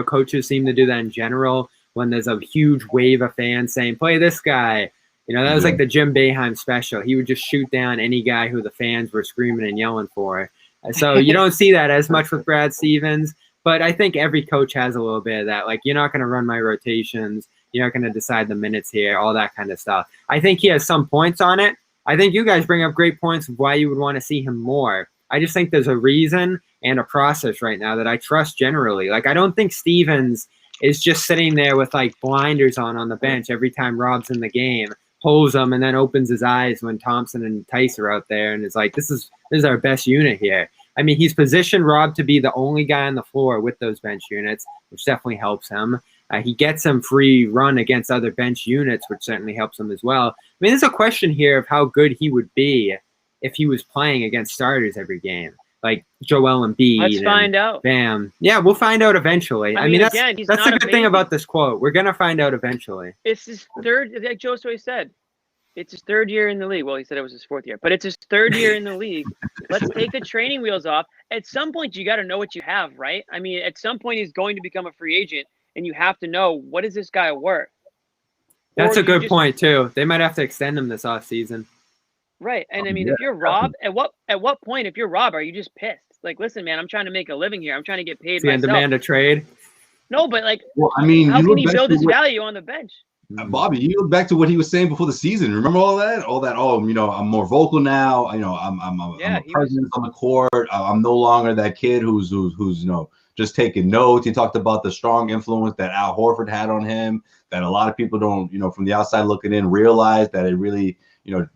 Coaches seem to do that in general when there's a huge wave of fans saying, play this guy. That was like the Jim Boeheim special. He would just shoot down any guy who the fans were screaming and yelling for. So you don't see that as much with Brad Stevens, but I think every coach has a little bit of that. Like, you're not going to run my rotations. You're not going to decide the minutes here, all that kind of stuff. I think he has some points on it. I think you guys bring up great points of why you would want to see him more. I just think there's a reason and a process right now that I trust generally. Like, I don't think Stevens is just sitting there with like blinders on the bench every time Rob's in the game, pulls them, and then opens his eyes when Thompson and Tice are out there and is like, this is our best unit here. I mean, he's positioned Rob to be the only guy on the floor with those bench units, which definitely helps him. He gets some free run against other bench units, which certainly helps him as well. I mean, there's a question here of how good he would be if he was playing against starters every game, like Joel Embiid. Let's find out. Bam. Yeah, we'll find out eventually. I mean, that's the good thing about this quote. We're going to find out eventually. It's his third, like Joe said, it's his third year in the league. Well, he said it was his fourth year, but it's his third year in the league. Let's take the training wheels off. At some point, you got to know what you have, right? I mean, at some point, he's going to become a free agent, and you have to know, what is this guy worth? That's a good point, too. They might have to extend him this offseason. Right. And I mean, if you're Rob, at what point, if you're Rob, are you just pissed? Like, listen, man, I'm trying to make a living here. I'm trying to get paid myself. Demand a trade? No, but like, well, I mean, how can he build his value on the bench? Bobby, you look back to what he was saying before the season. Remember all that? Oh, I'm more vocal now. I'm a presence on the court. I'm no longer that kid who's just taking notes. He talked about the strong influence that Al Horford had on him, that a lot of people don't, from the outside looking in, realize that it really,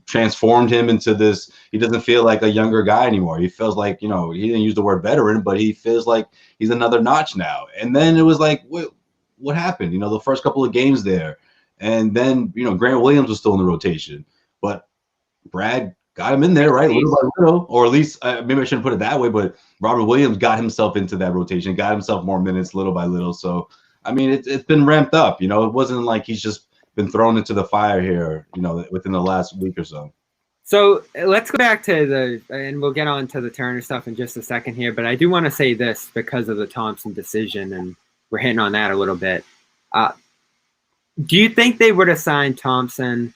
transformed him into this. He doesn't feel like a younger guy anymore. He feels like, he didn't use the word veteran, but he feels like he's another notch now. And then it was like, what happened? The first couple of games there. And then, Grant Williams was still in the rotation. But Brad got him in there, right? Little by little, or at least maybe I shouldn't put it that way, but Robert Williams got himself into that rotation, got himself more minutes little by little. So, I mean, it's been ramped up. You know, it wasn't like he's just been thrown into the fire here, you know, within the last week or so. So let's go back to and we'll get on to the Turner stuff in just a second here, but I do want to say this because of the Thompson decision, and we're hitting on that a little bit. Do you think they would have signed Thompson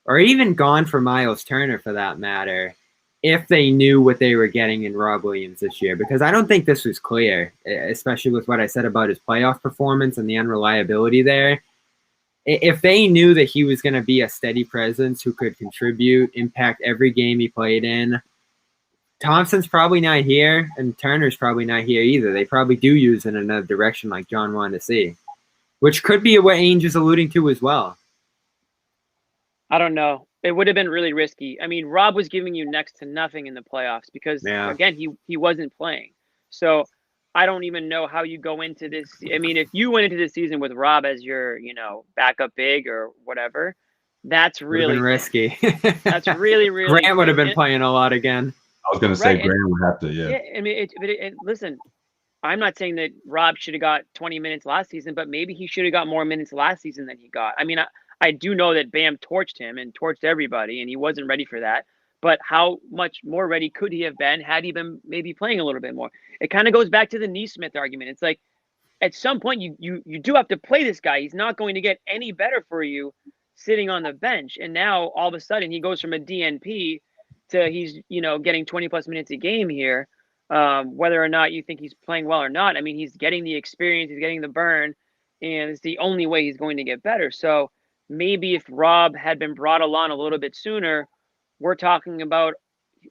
or even gone for Myles Turner for that matter if they knew what they were getting in Rob Williams this year? Because I don't think this was clear, especially with what I said about his playoff performance and the unreliability there. If they knew that he was going to be a steady presence who could contribute, impact every game he played in, Thompson's probably not here, and Turner's probably not here either. They probably do use in another direction like John wanted to see, which could be what Ainge is alluding to as well. I don't know. It would have been really risky. I mean, Rob was giving you next to nothing in the playoffs because, again, he wasn't playing. So I don't even know how you go into this. I mean, if you went into the season with Rob as your, backup big or whatever, that's really risky. That's really, really. Grant would have been playing a lot again. I was going to say Grant would have to, Yeah, I mean, listen, I'm not saying that Rob should have got 20 minutes last season, but maybe he should have got more minutes last season than he got. I mean, I do know that Bam torched him and torched everybody, and he wasn't ready for that. But how much more ready could he have been had he been maybe playing a little bit more? It kind of goes back to the Neesmith argument. It's like at some point you do have to play this guy. He's not going to get any better for you sitting on the bench. And now all of a sudden he goes from a DNP to he's getting 20 plus minutes a game here. Whether or not you think he's playing well or not, I mean, he's getting the experience, he's getting the burn, and it's the only way he's going to get better. So maybe if Rob had been brought along a little bit sooner, we're talking about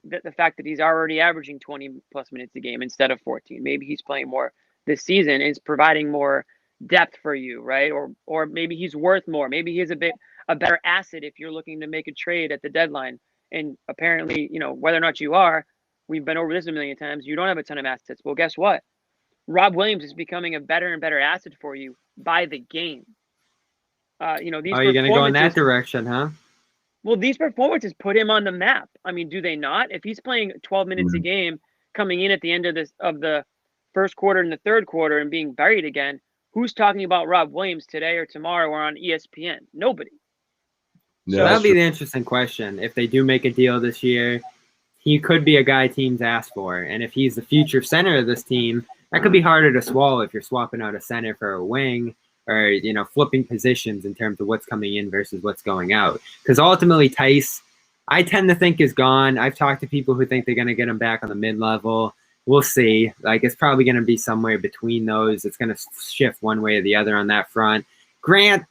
the fact that he's already averaging 20 plus minutes a game instead of 14. Maybe he's playing more this season, is providing more depth for you, right? Or maybe he's worth more. Maybe he's a better asset if you're looking to make a trade at the deadline. And apparently, whether or not you are, we've been over this a million times, you don't have a ton of assets. Well, guess what? Rob Williams is becoming a better and better asset for you by the game. These you're going to go in that direction, huh? Well, these performances put him on the map. I mean, do they not? If he's playing 12 minutes a game, coming in at the end of the first quarter and the third quarter and being buried again, who's talking about Rob Williams today or tomorrow or on ESPN? Nobody. So that'll be the interesting question. If they do make a deal this year, he could be a guy teams ask for. And if he's the future center of this team, that could be harder to swallow if you're swapping out a center for a wing or, flipping positions in terms of what's coming in versus what's going out. Because ultimately, Tice, I tend to think is gone. I've talked to people who think they're going to get him back on the mid-level. We'll see. It's probably going to be somewhere between those. It's going to shift one way or the other on that front. Grant,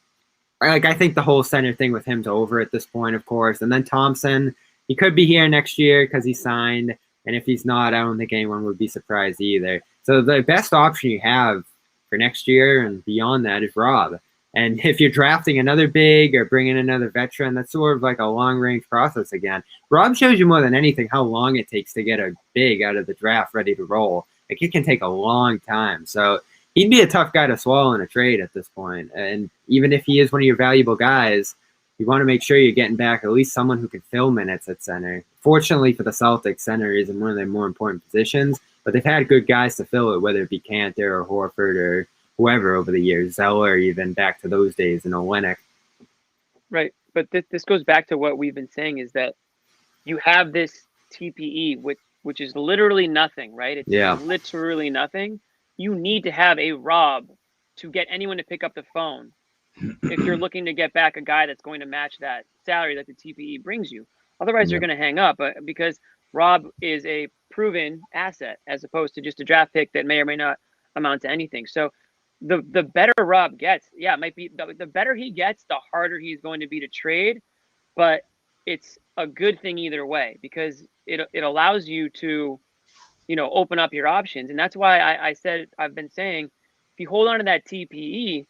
I think the whole center thing with him's over at this point, of course. And then Thompson, he could be here next year because he's signed. And if he's not, I don't think anyone would be surprised either. So the best option you have for next year and beyond that is Rob. And if you're drafting another big or bringing another veteran, that's sort of like a long-range process again. Rob shows you more than anything how long it takes to get a big out of the draft ready to roll. It can take a long time. So he'd be a tough guy to swallow in a trade at this point. And even if he is one of your valuable guys, you want to make sure you're getting back at least someone who can fill minutes at center. Fortunately for the Celtics, center isn't one of their more important positions, but they've had good guys to fill it, whether it be Cantor or Horford or whoever over the years, Zeller, even back to those days in Olenek. Right. But this goes back to what we've been saying is that you have this TPE, which is literally nothing, right? It's literally nothing. You need to have a Rob to get anyone to pick up the phone if you're looking to get back a guy that's going to match that salary that the TPE brings you. Otherwise, you're going to hang up because Rob is a proven asset as opposed to just a draft pick that may or may not amount to anything. So the better Rob gets, it might be the better he gets, the harder he's going to be to trade. But it's a good thing either way because it allows you to, open up your options. And that's why I've been saying, if you hold on to that TPE,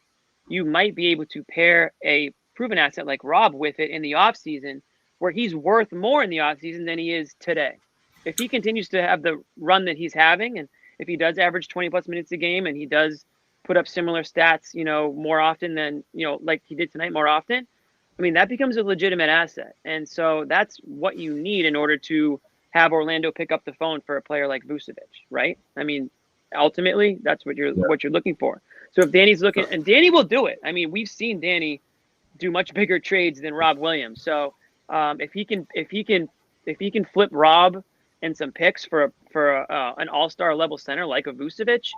you might be able to pair a proven asset like Rob with it in the offseason where he's worth more in the offseason than he is today. If he continues to have the run that he's having, and if he does average 20 plus minutes a game and he does put up similar stats, more often than, like he did tonight more often, I mean, that becomes a legitimate asset. And so that's what you need in order to have Orlando pick up the phone for a player like Vucevic, right? I mean, ultimately, that's what you're looking for. So if Danny's looking, and Danny will do it. I mean, we've seen Danny do much bigger trades than Rob Williams. So if he can flip Rob and some picks for an all-star level center like a Vucevic,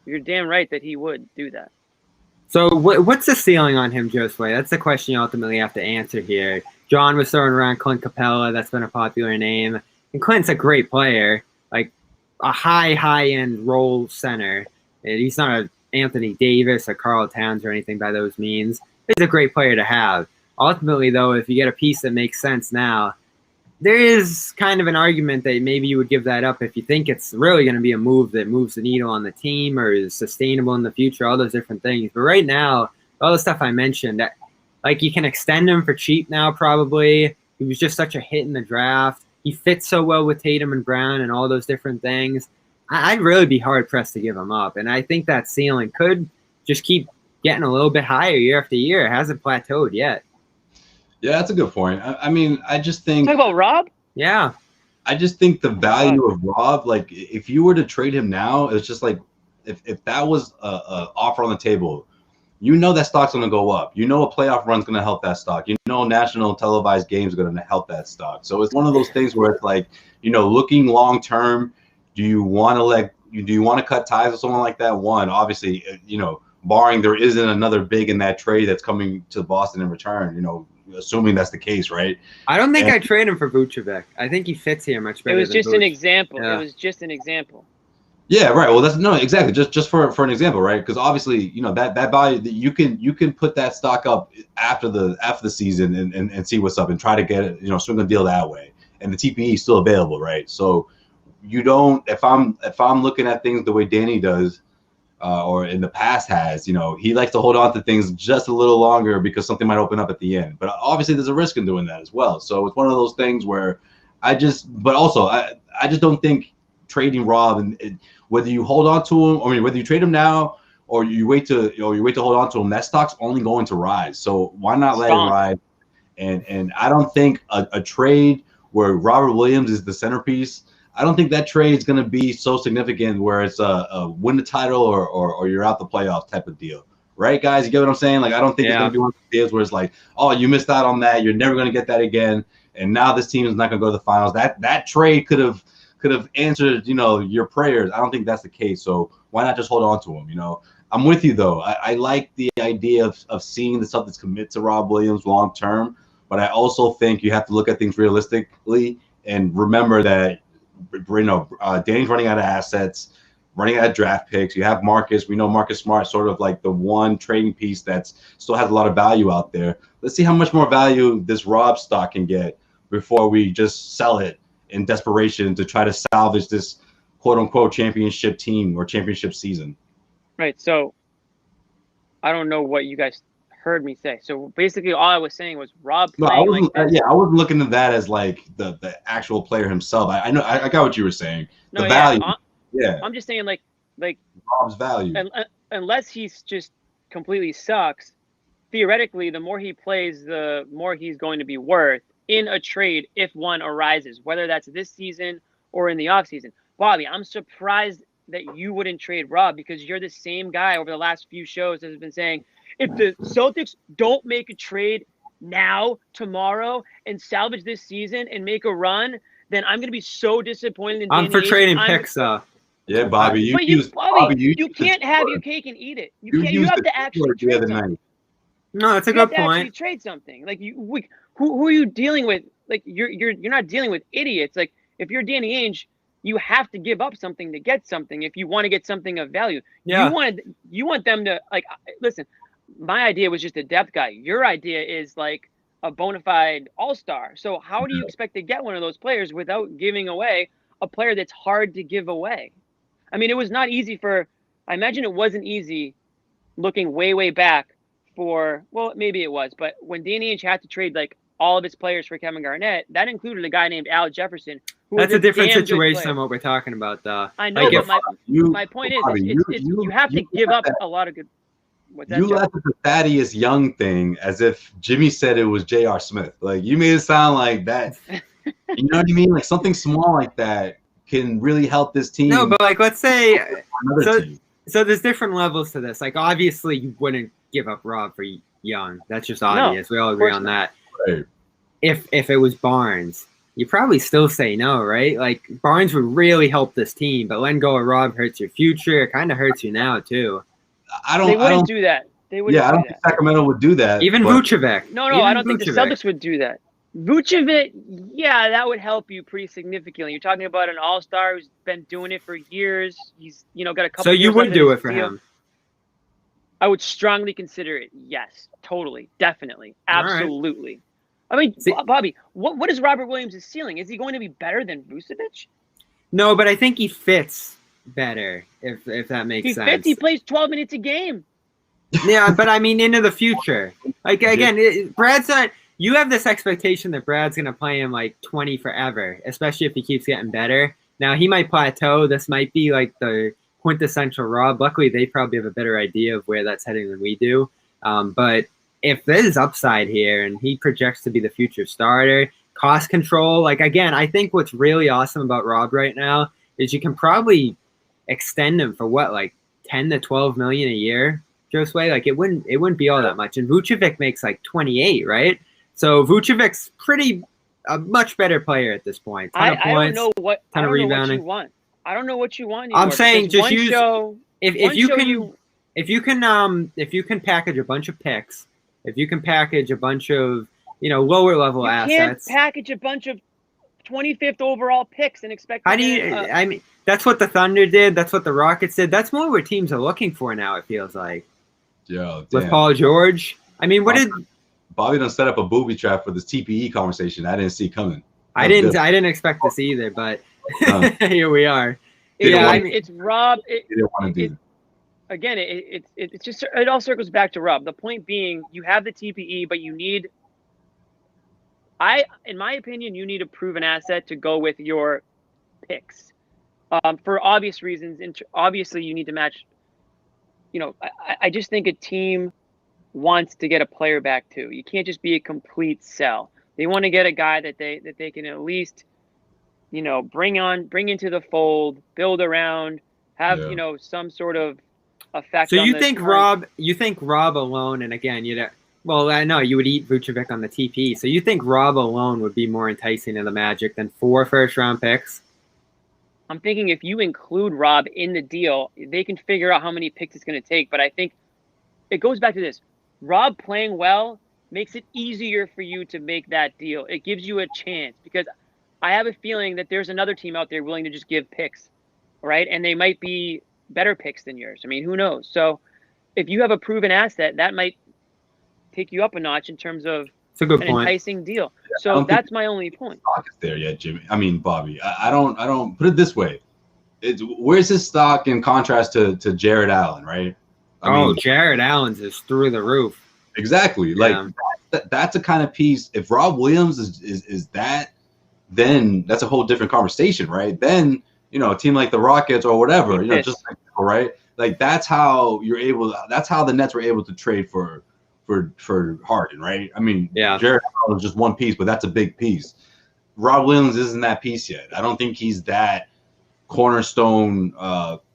you're damn right that he would do that. So what's the ceiling on him, Josue? That's the question you ultimately have to answer here. John was throwing around Clint Capella. That's been a popular name. And Clint's a great player, like a high-end role center. He's not an Anthony Davis or Karl Towns or anything by those means. He's a great player to have. Ultimately, though, if you get a piece that makes sense now, there is kind of an argument that maybe you would give that up if you think it's really going to be a move that moves the needle on the team or is sustainable in the future, all those different things. But right now, all the stuff I mentioned, that, like, you can extend him for cheap now probably. He was just such a hit in the draft. He fits so well with Tatum and Brown and all those different things. I'd really be hard-pressed to give him up. And I think that ceiling could just keep getting a little bit higher year after year. It hasn't plateaued yet. Yeah, that's a good point. I mean, I just think. Talk about Rob? Yeah. I just think the value of Rob, like, if you were to trade him now, it's just like, if that was a offer on the table, you know that stock's going to go up. You know a playoff run's going to help that stock. You know national televised games are going to help that stock. So it's one of those things where it's like, looking long term, do you want to cut ties with someone like that? One, obviously, barring there isn't another big in that trade that's coming to Boston in return, assuming that's the case, right? I don't think I'd trade him for Vucevic. I think he fits here much better. It was just an example. Yeah. It was just an example. Yeah, right. Well, exactly. Just for an example, right? Because obviously, that value that you can put that stock up after the season and see what's up and try to get it, swing a deal that way. And the TPE is still available, right? So you don't. If I'm looking at things the way Danny does, or in the past has, he likes to hold on to things just a little longer because something might open up at the end. But obviously there's a risk in doing that as well. So it's one of those things where I just don't think trading Rob and whether you hold on to him, whether you trade him now or you wait to hold on to him, that stock's only going to rise. So why not let it ride? And I don't think a trade where Robert Williams is the centerpiece, I don't think that trade is going to be so significant where it's a win the title or you're out the playoffs type of deal. Right, guys? You get what I'm saying? Like, I don't think it's going to be one of the deals where it's like, oh, you missed out on that. You're never going to get that again. And now this team is not going to go to the finals. That trade could have answered, your prayers. I don't think that's the case. So why not just hold on to him? I'm with you, though. I like the idea of seeing the Celtics commit to Rob Williams long term. But I also think you have to look at things realistically and remember that Danny's running out of assets, running out of draft picks. You have Marcus. We know Marcus Smart, sort of like the one trading piece that still has a lot of value out there. Let's see how much more value this Rob stock can get before we just sell it in desperation to try to salvage this quote-unquote championship team or championship season. Right. So I don't know what you guys heard me say. So basically all I was saying was Rob playing I wasn't looking at that as like the actual player himself. I know I got what you were saying. The value. I'm just saying like Rob's value. Unless he's just completely sucks, theoretically the more he plays, the more he's going to be worth in a trade if one arises, whether that's this season or in the offseason. Bobby, I'm surprised that you wouldn't trade Rob because you're the same guy over the last few shows that has been saying, if the Celtics don't make a trade now, tomorrow, and salvage this season and make a run, then I'm going to be so disappointed in I'm for trading picks, though. Yeah, Bobby, you can't have your cake and eat it. You have to actually trade something. No, that's a good point. Actually trade something. Like who are you dealing with? Like you're not dealing with idiots. Like if you're Danny Ainge, you have to give up something to get something if you want to get something of value. Yeah. You want them to listen. My idea was just a depth guy. Your idea is like a bona fide all-star. So how do you expect to get one of those players without giving away a player that's hard to give away? I mean, it was not easy I imagine it wasn't easy looking way back maybe it was, but when Danny Ainge had to trade like all of his players for Kevin Garnett, that included a guy named Al Jefferson. That's a different situation than what we're talking about, though. I know, but my point is, you have to give up a lot of good. What's that, You Jeff? left with the Thaddeus Young thing as if Jimmy said it was J.R. Smith. Like, you made it sound like that. You know what I mean? Like, something small like that can really help this team. No, but like, let's say another team. So there's different levels to this. Like, obviously, you wouldn't give up Rob for Young. That's just obvious. No, we all agree on that. Right. If it was Barnes, you probably still say no, right? Like, Barnes would really help this team, but letting go of Rob hurts your future. It kind of hurts you now too. They wouldn't do that. They wouldn't. Yeah, I don't think Sacramento would do that. Even Vucevic. No, I don't think the Celtics would do that. Vucevic, yeah, that would help you pretty significantly. You're talking about an all-star who's been doing it for years. He's, got a couple. So you would do it for him? I would strongly consider it. Yes, totally, definitely, absolutely. Right. I mean, Bobby, what is Robert Williams' ceiling? Is he going to be better than Vucevic? No, but I think he fits better, if that makes sense. He fits. He plays 12 minutes a game. Yeah, but I mean, into the future. Like, again, Brad's not. You have this expectation that Brad's going to play him like 20 forever, especially if he keeps getting better. Now, he might plateau. This might be like the quintessential Rob. Luckily, they probably have a better idea of where that's heading than we do. But if there's upside here and he projects to be the future starter, cost control, like, again, I think what's really awesome about Rob right now is you can probably extend him for what, like 10 to 12 million a year, Josue? Like, it wouldn't be all that much. And Vucevic makes like 28, right? So Vucevic's a much better player at this point. Ton of points, I don't know what rebounding. you want. I don't know what you want anymore. I'm saying just use if you can package a bunch of picks, if you can package a bunch of lower level assets. You can't package a bunch of 25th overall picks and expect. I mean, that's what the Thunder did. That's what the Rockets did. That's more what teams are looking for now. It feels like. Yeah. With Paul George. I mean, what did Bobby done set up a booby trap for this TPE conversation? I didn't see coming. I didn't expect this either, but here we are. It's Rob. He didn't want to do it. Again, it's just, it all circles back to Rob. The point being, you have the TPE, but you need. In my opinion, you need a proven asset to go with your picks, for obvious reasons. Obviously, you need to match. I just think a team wants to get a player back too. You can't just be a complete sell. They want to get a guy that they can at least, bring into the fold, build around, have some sort of effect. So you think Rob alone, and again, I know you would eat Vucevic on the TP. So you think Rob alone would be more enticing to the Magic than 4 first-round picks? I'm thinking if you include Rob in the deal, they can figure out how many picks it's going to take. But I think it goes back to this. Rob playing well makes it easier for you to make that deal. It gives you a chance because I have a feeling that there's another team out there willing to just give picks, right? And they might be better picks than yours. I mean, who knows? So if you have a proven asset, that might take you up a notch in terms of enticing deal. Yeah, so that's my only point. Stock is there yet, Jimmy? I mean, Bobby. I don't put it this way. Where's his stock in contrast to Jared Allen, right? I mean, Jared Allen's is through the roof. Exactly. Like that's a kind of piece. If Rob Williams is that, then that's a whole different conversation, right? Then a team like the Rockets or whatever, just like, right? Like that's how the Nets were able to trade for Harden, right? I mean, Jared Allen was just one piece, but that's a big piece. Rob Williams isn't that piece yet. I don't think he's that cornerstone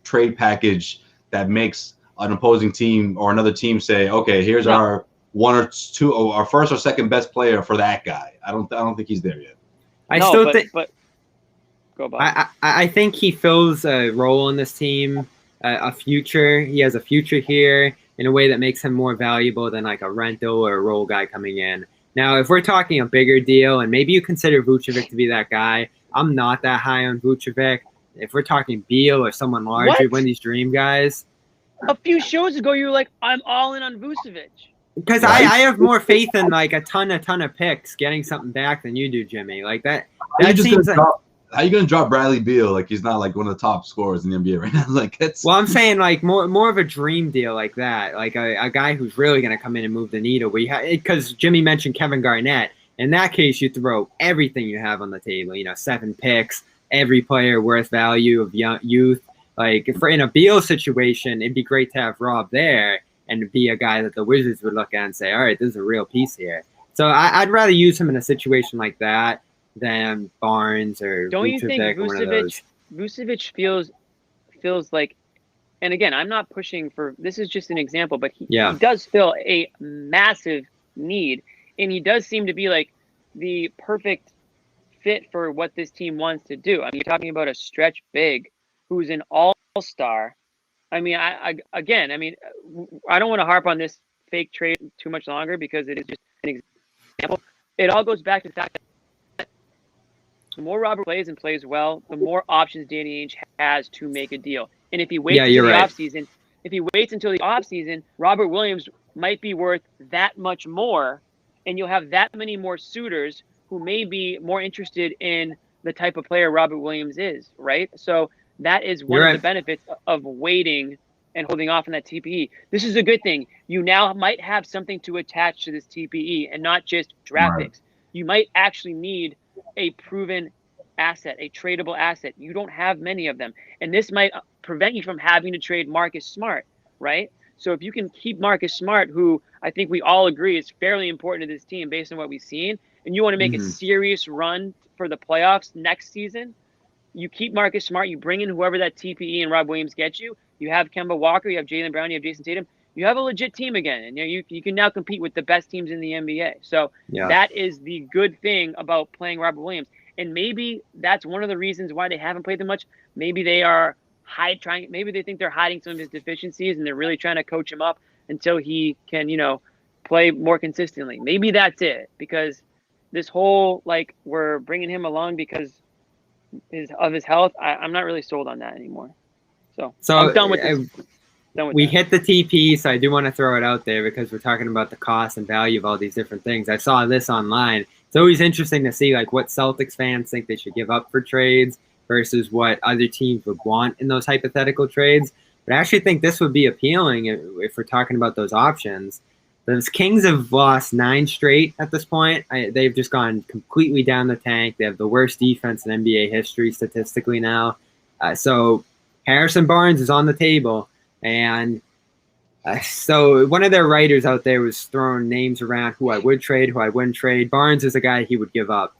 trade package that makes an opposing team or another team say, okay, here's our one or two, our first or second best player for that guy. I don't think he's there yet. But go Bob. I think he fills a role in this team, a future. He has a future here in a way that makes him more valuable than like a rental or a role guy coming in. Now, if we're talking a bigger deal, and maybe you consider Vucevic to be that guy, I'm not that high on Vucevic. If we're talking Beal or someone larger, one of these dream guys. A few shows ago, you were like, I'm all in on Vucevic. Because I have more faith in like a ton of picks getting something back than you do, Jimmy. Like that seems like. How are you going to drop Bradley Beal like he's not like one of the top scorers in the NBA right now? Like it's. Well, I'm saying like more of a dream deal like that, like a guy who's really going to come in and move the needle. Because Jimmy mentioned Kevin Garnett. In that case, you throw everything you have on the table. 7 picks, every player worth value of youth. Like in a Beal situation, it'd be great to have Rob there. and be a guy that the Wizards would look at and say, all right, this is a real piece here. So I'd rather use him in a situation like that than Barnes or Don't you think Vucevic or one of those. Vucevic feels like, and again, I'm not pushing for, this is just an example, but he does fill a massive need, and he does seem to be like the perfect fit for what this team wants to do. I mean, you're talking about a stretch big who's an all-star. I mean, I don't want to harp on this fake trade too much longer because it is just an example. It all goes back to the fact that the more Robert plays and plays well, the more options Danny Ainge has to make a deal. And if he waits until the offseason, Robert Williams might be worth that much more, and you'll have that many more suitors who may be more interested in the type of player Robert Williams is, right? So that is one of the benefits of waiting and holding off on that TPE. This is a good thing. You now might have something to attach to this TPE and not just draft picks. You might actually need a proven asset, a tradable asset. You don't have many of them. And this might prevent you from having to trade Marcus Smart, right? So if you can keep Marcus Smart, who I think we all agree is fairly important to this team based on what we've seen, and you want to make a serious run for the playoffs next season, you keep Marcus Smart, you bring in whoever that TPE and Rob Williams gets you. You have Kemba Walker, you have Jaylen Brown, you have Jayson Tatum. You have a legit team again, and you can now compete with the best teams in the NBA. So that is the good thing about playing Robert Williams. And maybe that's one of the reasons why they haven't played them much. Maybe they are maybe they think they're hiding some of his deficiencies, and they're really trying to coach him up until he can, play more consistently. Maybe that's it, because this whole we're bringing him along because of his health, I'm not really sold on that anymore. So I'm done with this. We hit the TP, so I do want to throw it out there because we're talking about the cost and value of all these different things. I saw this online. It's always interesting to see what Celtics fans think they should give up for trades versus what other teams would want in those hypothetical trades. But I actually think this would be appealing if we're talking about those options. The Kings have lost 9 straight at this point. They've just gone completely down the tank. They have the worst defense in NBA history statistically now. So Harrison Barnes is on the table. And so one of their writers out there was throwing names around who I would trade, who I wouldn't trade. Barnes is a guy he would give up.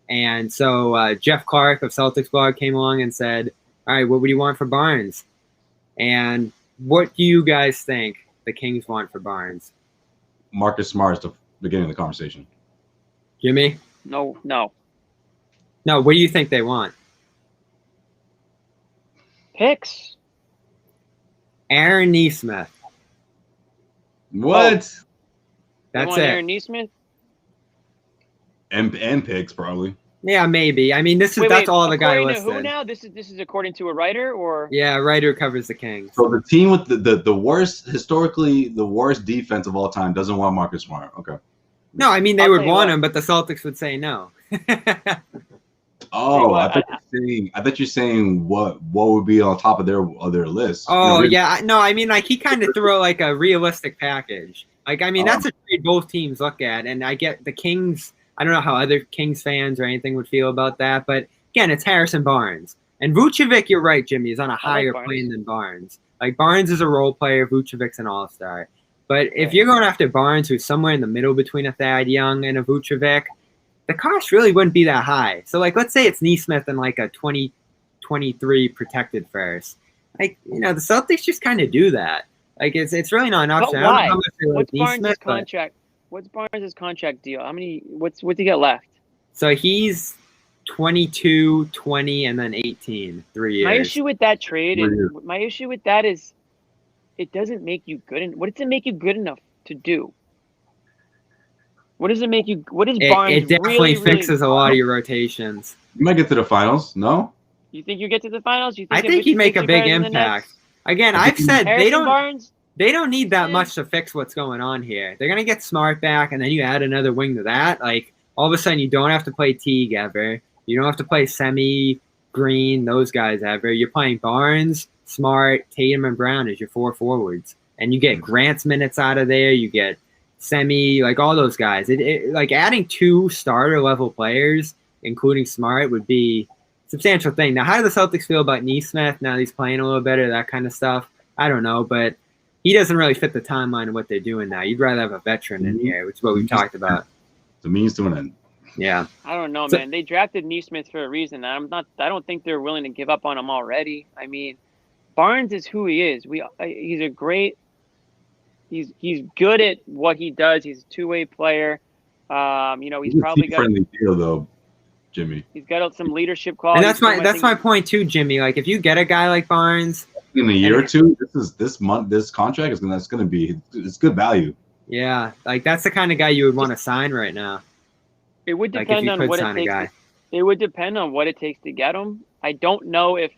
And so Jeff Clark of Celtics blog came along and said, all right, what would you want for Barnes? And what do you guys think the Kings want for Barnes? Marcus Smart is the beginning of the conversation. Jimmy? No. No, what do you think they want? Picks. Aaron Nesmith. What? That's it. Aaron Nesmith? And picks, probably. Yeah, maybe. I mean, that's all the guy listed. Who now? This is according to a writer, or? Yeah, a writer covers the Kings. So the team with the worst, historically the worst defense of all time doesn't want Marcus Smart. Okay. No, I mean they would want him, but the Celtics would say no. Oh, I thought you're saying what would be on top of their list. Oh, yeah. No, I mean he kind of threw a realistic package. That's a trade both teams look at, and I get the Kings. I don't know how other Kings fans or anything would feel about that, but again, it's Harrison Barnes. And Vucevic, you're right, Jimmy, is on a higher plane than Barnes. Barnes is a role player, Vucevic's an all-star. But if you're going after Barnes, who's somewhere in the middle between a Thad Young and a Vucevic, the cost really wouldn't be that high. So, let's say it's Nesmith and a 2023 protected first. The Celtics just kind of do that. It's really not an option. But why? I don't know how much What's Barnes' contract? What's Barnes' contract deal? What's he got left? So he's 22, 20, and then 18, 3 years. My issue with that trade is it doesn't make you good. What does it make you good enough to do? What does it make you? What is Barnes? It definitely fixes a lot of your rotations. You might get to the finals. No. You think you get to the finals? I think he'd make a big impact. Again, I've said they don't. Barnes? They don't need that much to fix what's going on here. They're going to get Smart back, and then you add another wing to that. All of a sudden, you don't have to play Teague ever. You don't have to play Semi, Green, those guys ever. You're playing Barnes, Smart, Tatum, and Brown as your 4 forwards. And you get Grant's minutes out of there. You get Semi, all those guys. Adding 2 starter-level players, including Smart, would be a substantial thing. Now, how do the Celtics feel about Nesmith? Now he's playing a little better, that kind of stuff. I don't know, but he doesn't really fit the timeline of what they're doing now. You'd rather have a veteran in here, which is what we've talked about. The means to an end. Yeah. I don't know, man. They drafted Neesmith for a reason. I don't think they're willing to give up on him already. I mean, Barnes is who he is. He's a great. He's good at what he does. He's a two-way player. He's probably got friendly deal though, Jimmy. He's got some leadership qualities. And that's my point too, Jimmy. Like if you get a guy like Barnes in a year or two, this contract is gonna be it's good value. Yeah, like that's the kind of guy you would want to sign right now. It would depend on what it takes. It would depend on what it takes to get him. I don't know if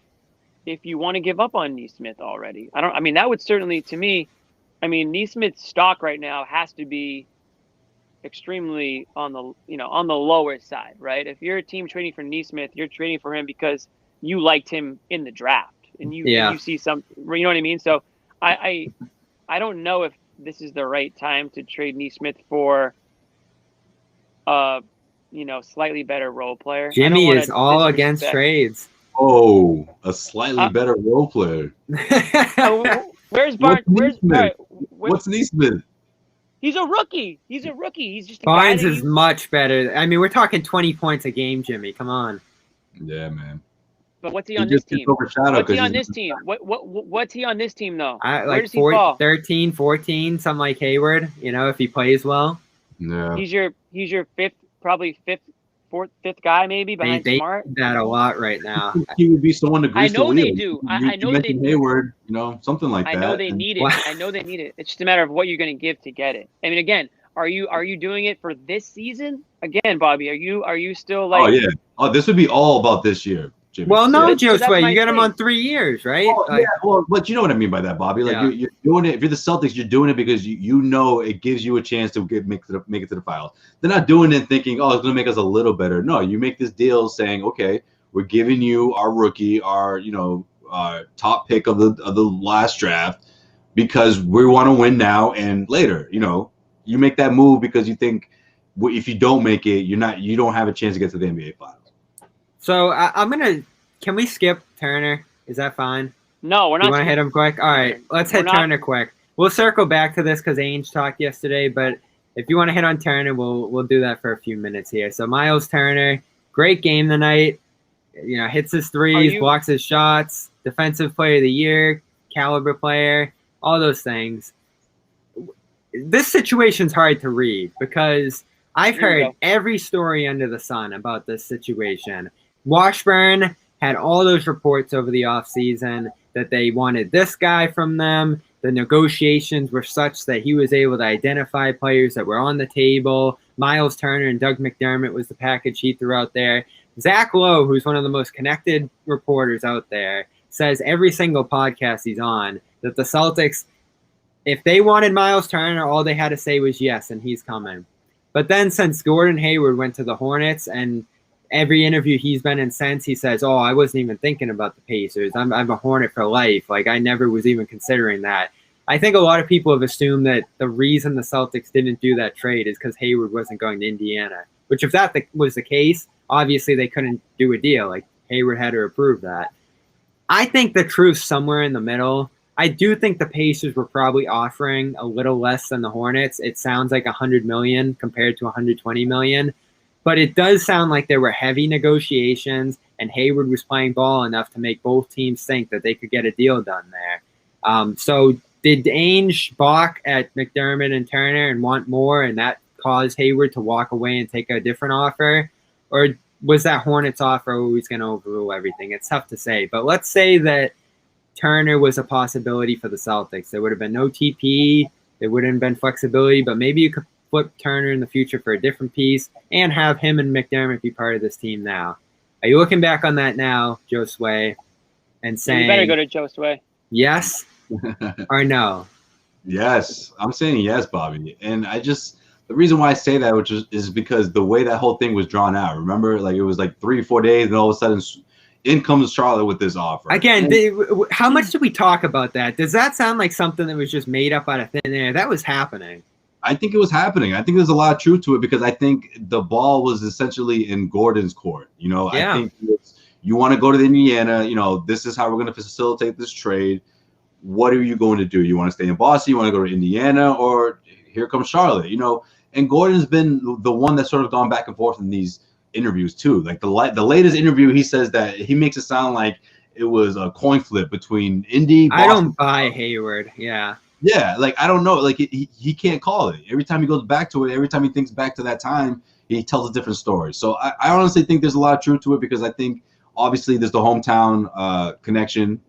you want to give up on Neesmith already. That would certainly, to me, Neesmith's stock right now has to be extremely on the lower side, right? If you're a team trading for Neesmith, you're trading for him because you liked him in the draft and you see some, you know what I mean? So I don't know if this is the right time to trade Neesmith for slightly better role player. Jimmy is all against trades. Oh, a slightly better role player. Where's Barnes? What's Neesmith? He's a rookie. He's just Barnes is much better. We're talking 20 points a game, Jimmy. Come on. Yeah, man. But what's he on this team? What's he on this team? What's he on this team though? Where does he fall? 13, 14, something like Hayward. If he plays well. Yeah. He's your fifth guy maybe behind Smart. They that a lot right now. He would be someone to grease the wheel. They do. I know they do. Hayward, something like that. I know they need it. I know they need it. It's just a matter of what you're going to give to get it. Again, are you doing it for this season? Again, Bobby, are you still like? Oh yeah. Oh, this would be all about this year, Jimmy. Well, no, Josue, you got him on 3 years, right? Oh, yeah. Well, but you know what I mean by that, Bobby. Like you're doing it. If you're the Celtics, you're doing it because you know it gives you a chance to make it to the finals. They're not doing it thinking, oh, it's going to make us a little better. No, you make this deal saying, okay, we're giving you our rookie, our top pick of the last draft because we want to win now and later. You make that move because you think if you don't make it, you don't have a chance to get to the NBA Finals. So can we skip Turner? Is that fine? No, we're not. You want to hit him quick? All right, let's hit Turner quick. We'll circle back to this because Ainge talked yesterday, but if you want to hit on Turner, we'll do that for a few minutes here. So Myles Turner, great game tonight. Hits his threes, blocks his shots, defensive player of the year, caliber player, all those things. This situation's hard to read because I've heard every story under the sun about this situation. Washburn had all those reports over the offseason that they wanted this guy from them. The negotiations were such that he was able to identify players that were on the table. Myles Turner and Doug McDermott was the package he threw out there. Zach Lowe, who's one of the most connected reporters out there, says every single podcast he's on that the Celtics, if they wanted Myles Turner, all they had to say was yes, and he's coming. But then since Gordon Hayward went to the Hornets and every interview he's been in since, he says, oh, I wasn't even thinking about the Pacers. I'm a Hornet for life. Like, I never was even considering that. I think a lot of people have assumed that the reason the Celtics didn't do that trade is because Hayward wasn't going to Indiana, which if that was the case, obviously they couldn't do a deal. Like, Hayward had to approve that. I think the truth's somewhere in the middle. I do think the Pacers were probably offering a little less than the Hornets. It sounds like $100 million compared to $120 million. But it does sound like there were heavy negotiations, and Hayward was playing ball enough to make both teams think that they could get a deal done there. So did Ainge balk at McDermott and Turner and want more, and that caused Hayward to walk away and take a different offer? Or was that Hornets offer always going to overrule everything? It's tough to say. But let's say that Turner was a possibility for the Celtics. There would have been no TP. There wouldn't have been flexibility, but maybe you could flip Turner in the future for a different piece and have him and McDermott be part of this team now. Are you looking back on that now, Josue, and saying... You better go to Josue. Yes or no? Yes. I'm saying yes, Bobby. And the reason why I say that is because the way that whole thing was drawn out. Remember, like it was like 3-4 days, and all of a sudden in comes Charlotte with this offer. Again, how much did we talk about that? Does that sound like something that was just made up out of thin air? That was happening. I think it was happening. I think there's a lot of truth to it because I think the ball was essentially in Gordon's court. I think you want to go to Indiana. This is how we're going to facilitate this trade. what are you going to do? You want to stay in Boston? You want to go to Indiana? Or here comes Charlotte, And Gordon's been the one that's sort of gone back and forth in these interviews too. Like the latest interview, he says that he makes it sound like it was a coin flip between Indy, Boston. I don't buy Hayward. Yeah. Yeah, like I don't know, like he can't call it. Every time he goes back to it, every time he thinks back to that time, he tells a different story. So I honestly think there's a lot of truth to it, because I think obviously there's the hometown connection,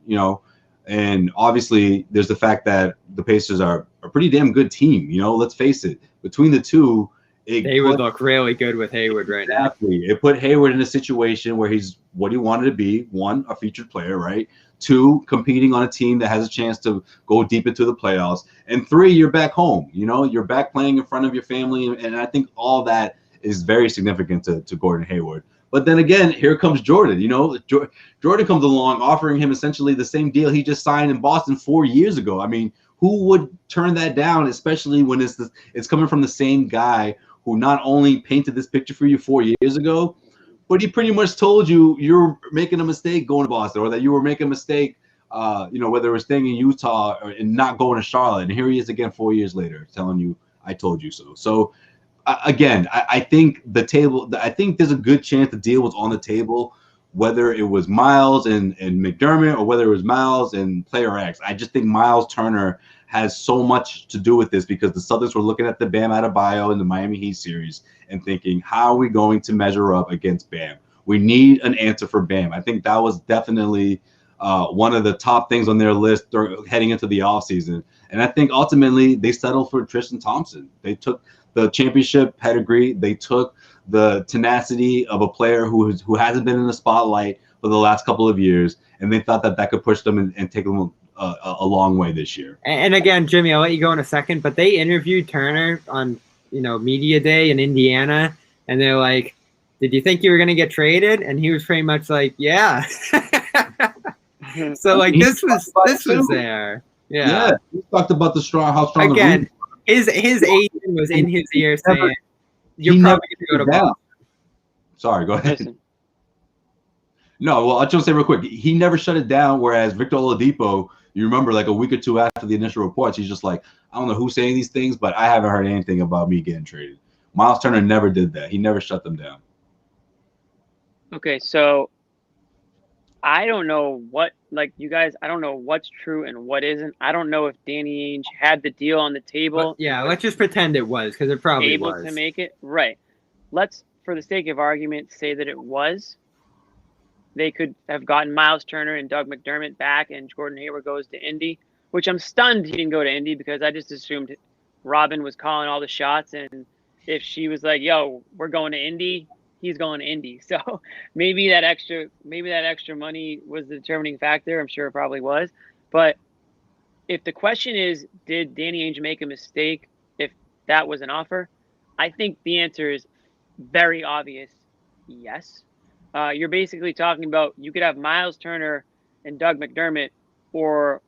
and obviously there's the fact that the Pacers are a pretty damn good team. Let's face it. Between the two, they would look really good with Hayward right now. Exactly. It put Hayward in a situation where he's what he wanted to be. One, a featured player, right? Two, competing on a team that has a chance to go deep into the playoffs. And three, you're back home. You're back playing in front of your family. And I think all that is very significant to Gordon Hayward. But then again, here comes Jordan. Jordan comes along offering him essentially the same deal he just signed in Boston 4 years ago. I mean, who would turn that down, especially when it's coming from the same guy who not only painted this picture for you 4 years ago, but he pretty much told you you're making a mistake going to Boston, or that you were making a mistake, whether it was staying in Utah and not going to Charlotte. And here he is again 4 years later telling you, I told you so. So, again, I think I think there's a good chance the deal was on the table, whether it was Myles and McDermott or whether it was Myles and player X. I just think Myles Turner has so much to do with this, because the Celtics were looking at the Bam Adebayo in the Miami Heat series and thinking, how are we going to measure up against Bam? We need an answer for Bam. I think that was definitely one of the top things on their list heading into the offseason. And I think ultimately they settled for Tristan Thompson. They took the championship pedigree. They took the tenacity of a player who hasn't been in the spotlight for the last couple of years, and they thought that could push them and take them a long way this year. And again, Jimmy, I'll let you go in a second, but they interviewed Turner on media day in Indiana, and they're like, did you think you were going to get traded? And he was pretty much like, yeah. So like this was there. Yeah. He talked about how strong again his agent was in his ear saying, you're probably going to go to Boston. Sorry, go ahead. No, well, I'll just say real quick, he never shut it down, whereas Victor Oladipo, you remember, like a week or two after the initial reports, he's just like, I don't know who's saying these things, but I haven't heard anything about me getting traded. Myles Turner never did that. He never shut them down. Okay, so I don't know you guys, I don't know what's true and what isn't. I don't know if Danny Ainge had the deal on the table. Let's just pretend it was, because it probably able to make it. Right. Let's, for the sake of argument, say that it was. They could have gotten Myles Turner and Doug McDermott back, and Gordon Hayward goes to Indy, which I'm stunned he didn't go to Indy, because I just assumed Robin was calling all the shots, and if she was like, yo, we're going to Indy, he's going to Indy. So maybe that extra money was the determining factor. I'm sure it probably was. But if the question is, did Danny Ainge make a mistake if that was an offer? I think the answer is very obvious, yes. You're basically talking about, you could have Myles Turner and Doug McDermott, or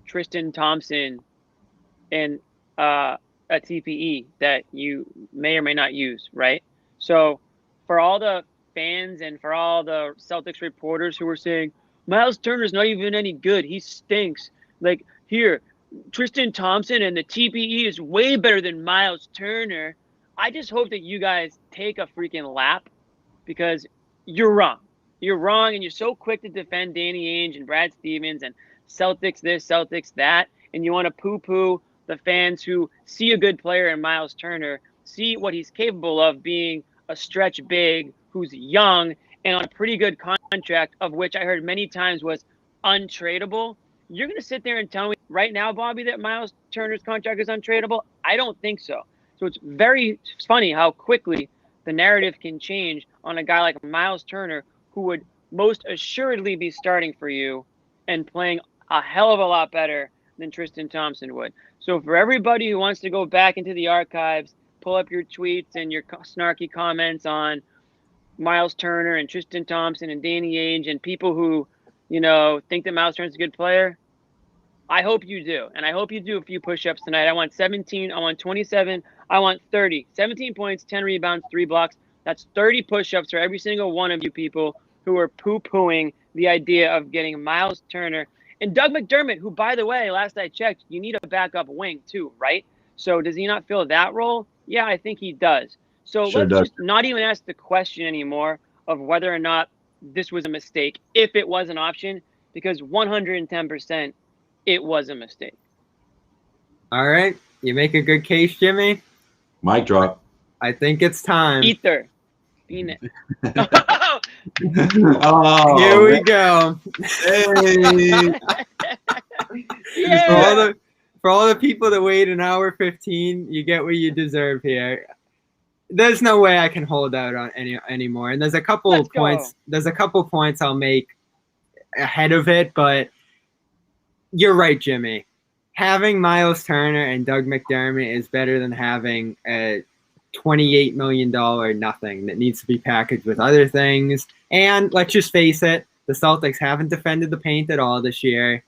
Tristan Thompson and a TPE that you may or may not use, right? So for all the fans and for all the Celtics reporters who were saying, Myles Turner's not even any good, he stinks. Like, here, Tristan Thompson and the TPE is way better than Myles Turner. I just hope that you guys take a freaking lap, because you're wrong. You're wrong, and you're so quick to defend Danny Ainge and Brad Stevens and Celtics this, Celtics that, and you want to poo-poo the fans who see a good player in Myles Turner, see what he's capable of being a stretch big who's young and on a pretty good contract, of which I heard many times was untradeable. You're going to sit there and tell me right now, Bobby, that Myles Turner's contract is untradeable? I don't think so. So it's very funny how quickly the narrative can change on a guy like Myles Turner, who would most assuredly be starting for you and playing a hell of a lot better than Tristan Thompson would. So for everybody who wants to go back into the archives, pull up your tweets and your snarky comments on Myles Turner and Tristan Thompson and Danny Ainge and people who, think that Myles Turner's a good player, I hope you do. And I hope you do a few push-ups tonight. I want 17. I want 27. I want 30. 17 points, 10 rebounds, 3 blocks. That's 30 push-ups for every single one of you people who are poo-pooing the idea of getting Myles Turner And Doug McDermott, who, by the way, last I checked, you need a backup wing too, right? So does he not fill that role? Yeah, I think he does. So Sure let's does. just not even ask the question anymore of whether or not this was a mistake, if it was an option, because 110% it was a mistake. All right. You make a good case, Jimmy. Mic drop. I think it's time. Ether. Phoenix. Oh, Here we go. Hey. Yeah. For all the people that wait an hour 15, you get what you deserve here. There's no way I can hold out on anymore. And there's a couple Let's points. go. There's a couple points I'll make ahead of it, but you're right, Jimmy. Having Myles Turner and Doug McDermott is better than having a $28 million nothing that needs to be packaged with other things. And let's just face it, the Celtics haven't defended the paint at all this year.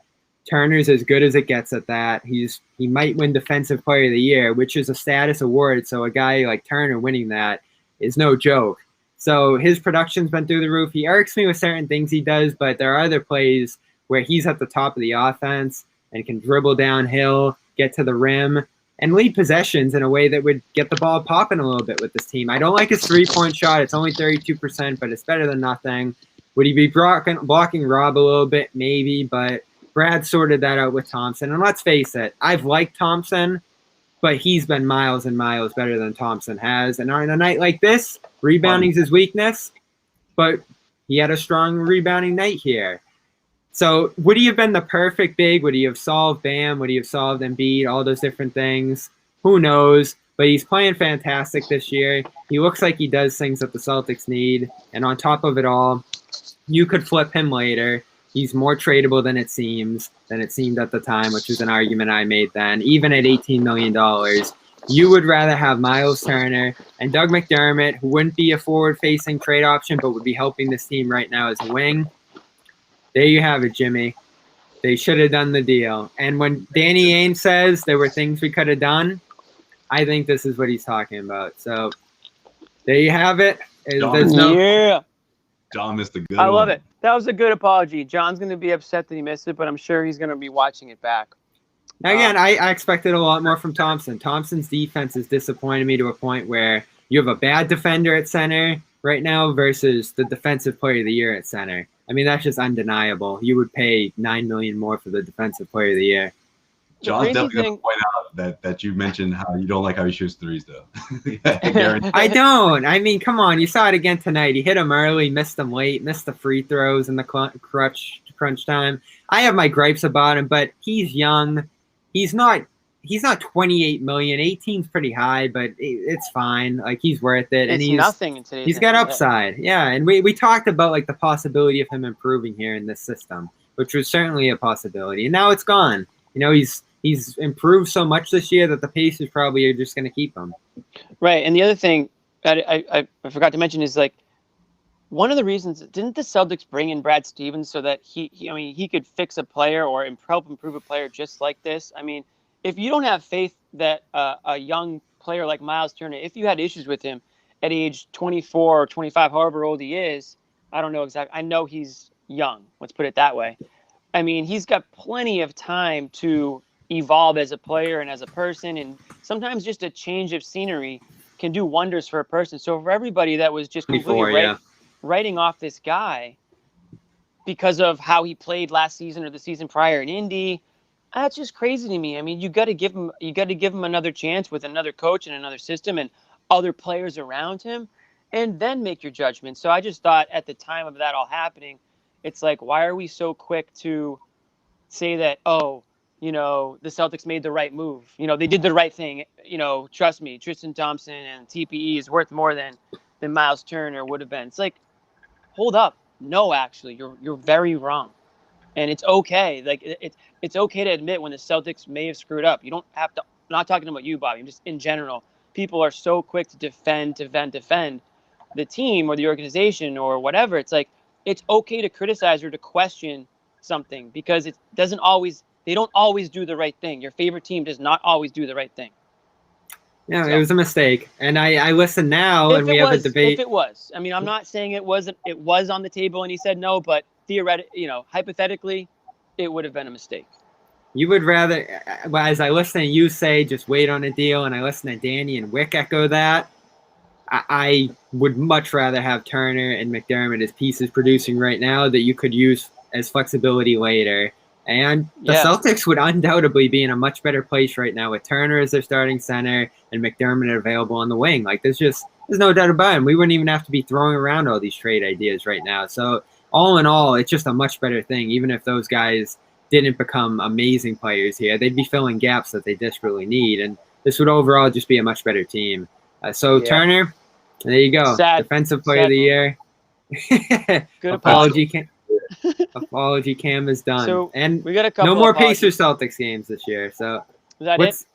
Turner's as good as it gets at that. He might win Defensive Player of the Year, which is a status award. So a guy like Turner winning that is no joke. So his production's been through the roof. He irks me with certain things he does, but there are other plays where he's at the top of the offense and can dribble downhill, get to the rim, and lead possessions in a way that would get the ball popping a little bit with this team. I don't like his three-point shot. It's only 32%, but it's better than nothing. Would he be blocking Rob a little bit? Maybe, but Brad sorted that out with Thompson. And let's face it, I've liked Thompson, but he's been miles and miles better than Thompson has. And on a night like this, rebounding's his weakness, but he had a strong rebounding night here. So would he have been the perfect big? Would he have solved Bam? Would he have solved Embiid? All those different things. Who knows? But he's playing fantastic this year. He looks like he does things that the Celtics need. And on top of it all, you could flip him later. He's more tradable than it seemed at the time, which was an argument I made then. Even at $18 million, you would rather have Myles Turner and Doug McDermott, who wouldn't be a forward-facing trade option, but would be helping this team right now as a wing. There you have it, Jimmy. They should have done the deal. And when Danny Ainge says there were things we could have done, I think this is what he's talking about. So there you have it. Yeah. John missed a good I love one. it. That was a good apology. John's going to be upset that he missed it, but I'm sure he's going to be watching it back. Now, again, I expected a lot more from Thompson. Thompson's defense has disappointed me to a point where you have a bad defender at center right now versus the Defensive Player of the Year at center. I mean, that's just undeniable. You would pay $9 million more for the Defensive Player of the Year. John's definitely going to point out that you mentioned how you don't like how he shoots threes, though. I don't. I mean, come on. You saw it again tonight. He hit them early, missed them late, missed the free throws in the crunch time. I have my gripes about him, but he's young. He's not 28 million. 18's pretty high, but it's fine. Like, he's worth it. It's and he's nothing in today's He's got upside. Yeah, and we talked about like the possibility of him improving here in this system, which was certainly a possibility. And now it's gone. You know, he's improved so much this year that the Pacers probably are just going to keep him. Right, and the other thing that I forgot to mention is, like, one of the reasons, didn't the Celtics bring in Brad Stevens so that he could fix a player or help improve a player just like this? I mean, if you don't have faith that a young player like Myles Turner, if you had issues with him at age 24 or 25, however old he is, I don't know exactly. I know he's young. Let's put it that way. I mean, he's got plenty of time to evolve as a player and as a person, and sometimes just a change of scenery can do wonders for a person. So for everybody that was just completely writing off this guy because of how he played last season or the season prior in Indy, that's just crazy to me. I mean, you got to give him another chance with another coach and another system and other players around him, and then make your judgment. So I just thought at the time of that all happening, it's like, why are we so quick to say that, oh, you know, the Celtics made the right move. You know, they did the right thing. You know, trust me, Tristan Thompson and TPE is worth more than Myles Turner would have been. It's like, hold up. No, actually, you're very wrong. And it's okay. Like, it's okay to admit when the Celtics may have screwed up. You don't have to. I'm not talking about you, Bobby. I'm just in general. People are so quick to defend the team or the organization or whatever. It's like, it's okay to criticize or to question something because it doesn't always. They don't always do the right thing. Your favorite team does not always do the right thing. Yeah, so, it was a mistake. And I listen now, and we have a debate. If it was. I mean, I'm not saying it wasn't. It was on the table, and he said no. But theoretically, hypothetically, it would have been a mistake. You would rather, as I listen to you say, just wait on a deal, and I listen to Danny and Wick echo that, I would much rather have Turner and McDermott as pieces producing right now that you could use as flexibility later. And the Celtics would undoubtedly be in a much better place right now with Turner as their starting center and McDermott available on the wing. Like, there's no doubt about it. We wouldn't even have to be throwing around all these trade ideas right now. So all in all, it's just a much better thing. Even if those guys didn't become amazing players here, they'd be filling gaps that they desperately need. And this would overall just be a much better team. Turner, there you go. Defensive player of the year. Good apology. Apology Cam is done. So and we got a couple no more Pacers Celtics games this year. So is that it?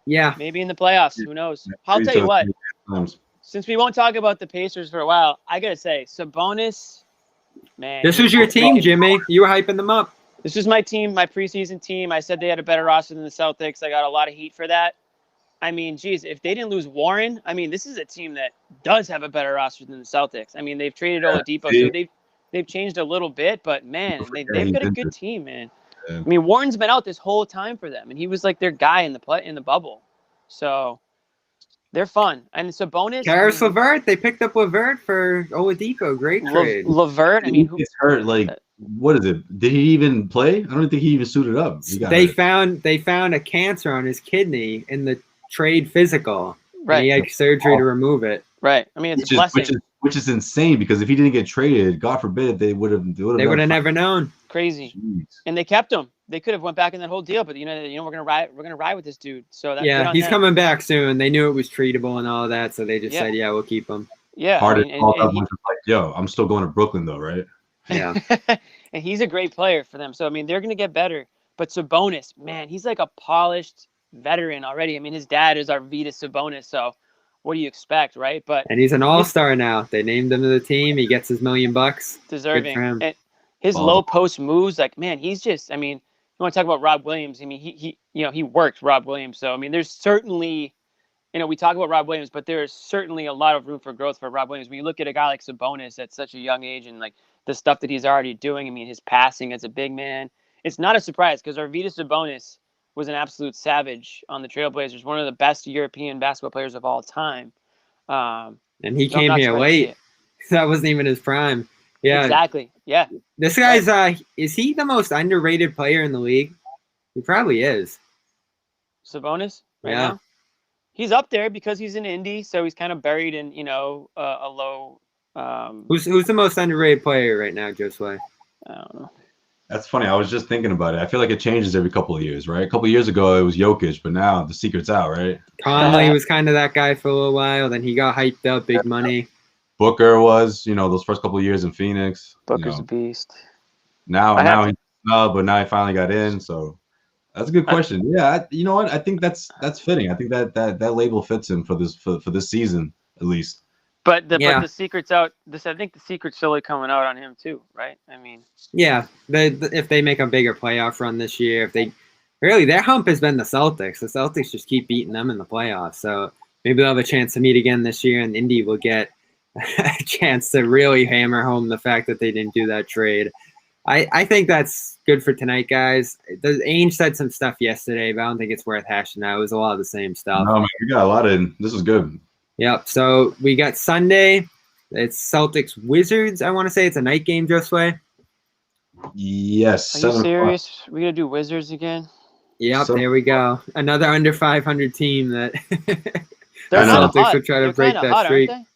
Yeah. Maybe in the playoffs. Who knows? I'll tell you what. Since we won't talk about the Pacers for a while, I gotta say, Sabonis, man. This was your team, Jimmy. You were hyping them up. This was my team, my preseason team. I said they had a better roster than the Celtics. I got a lot of heat for that. I mean, geez, if they didn't lose Warren, I mean, this is a team that does have a better roster than the Celtics. I mean, they've traded Oladipo, so they've changed a little bit, but man, they've got a good team, man. Yeah. I mean, Warren's been out this whole time for them, and he was like their guy in the bubble. So they're fun. And Sabonis, Karis LeVert, they picked up LeVert for Oladipo. Great trade. LeVert, I mean, he's hurt. Like, what is it? Did he even play? I don't think he even suited up. They found a cancer on his kidney in the trade physical. Right. And he had surgery to remove it. Right. I mean, it's a blessing. Which is insane because if he didn't get traded, God forbid, they would have never known. Crazy. Jeez. And they kept him. They could have went back in that whole deal, but we're gonna ride with this dude. So that's he's coming back soon. They knew it was treatable and all of that, so they just said, we'll keep him. Yeah. Yo, I'm still going to Brooklyn though, right? Yeah. And he's a great player for them. So I mean, they're gonna get better. But Sabonis, man, he's like a polished veteran already. I mean, his dad is Arvydas Sabonis, so what do you expect, right? And he's an all-star now. They named him to the team. He gets his $1 million. Deserving. And his low post moves, like, man, he's just, I mean, you want to talk about Rob Williams. I mean, he worked Rob Williams. So, I mean, there's certainly, we talk about Rob Williams, but there's certainly a lot of room for growth for Rob Williams. When you look at a guy like Sabonis at such a young age and, like, the stuff that he's already doing, I mean, his passing as a big man, it's not a surprise because Arvydas Sabonis was an absolute savage on the Trailblazers, one of the best European basketball players of all time. And he came here late. That wasn't even his prime. Yeah, exactly. Yeah. This guy's is he the most underrated player in the league? He probably is. Sabonis? Right now? He's up there because he's in Indy, so he's kind of buried in, a low. Who's the most underrated player right now, Josue? I don't know. That's funny. I was just thinking about it. I feel like it changes every couple of years, right? A couple of years ago, it was Jokic, but now the secret's out, right? Conley was kind of that guy for a little while. Then he got hyped up, big money. Booker was, those first couple of years in Phoenix. Booker's a beast. Now he's snub, but now he finally got in. So that's a good question. You know what? I think that's fitting. I think that label fits him for this season at least. But the secret's out. I think the secret's still coming out on him too, right? I mean, if they make a bigger playoff run this year, their hump has been the Celtics. The Celtics just keep beating them in the playoffs. So maybe they'll have a chance to meet again this year, and Indy will get a chance to really hammer home the fact that they didn't do that trade. I think that's good for tonight, guys. Ainge said some stuff yesterday, but I don't think it's worth hashing out. It was a lot of the same stuff. No, man, we got a lot of. This is good. Yep. So we got Sunday. It's Celtics Wizards. I want to say it's a night game, Josue. Yes. Are you serious? We're gonna do Wizards again? Yep. There we go. Another under 500 team that the Celtics will try to break that streak. Aren't they?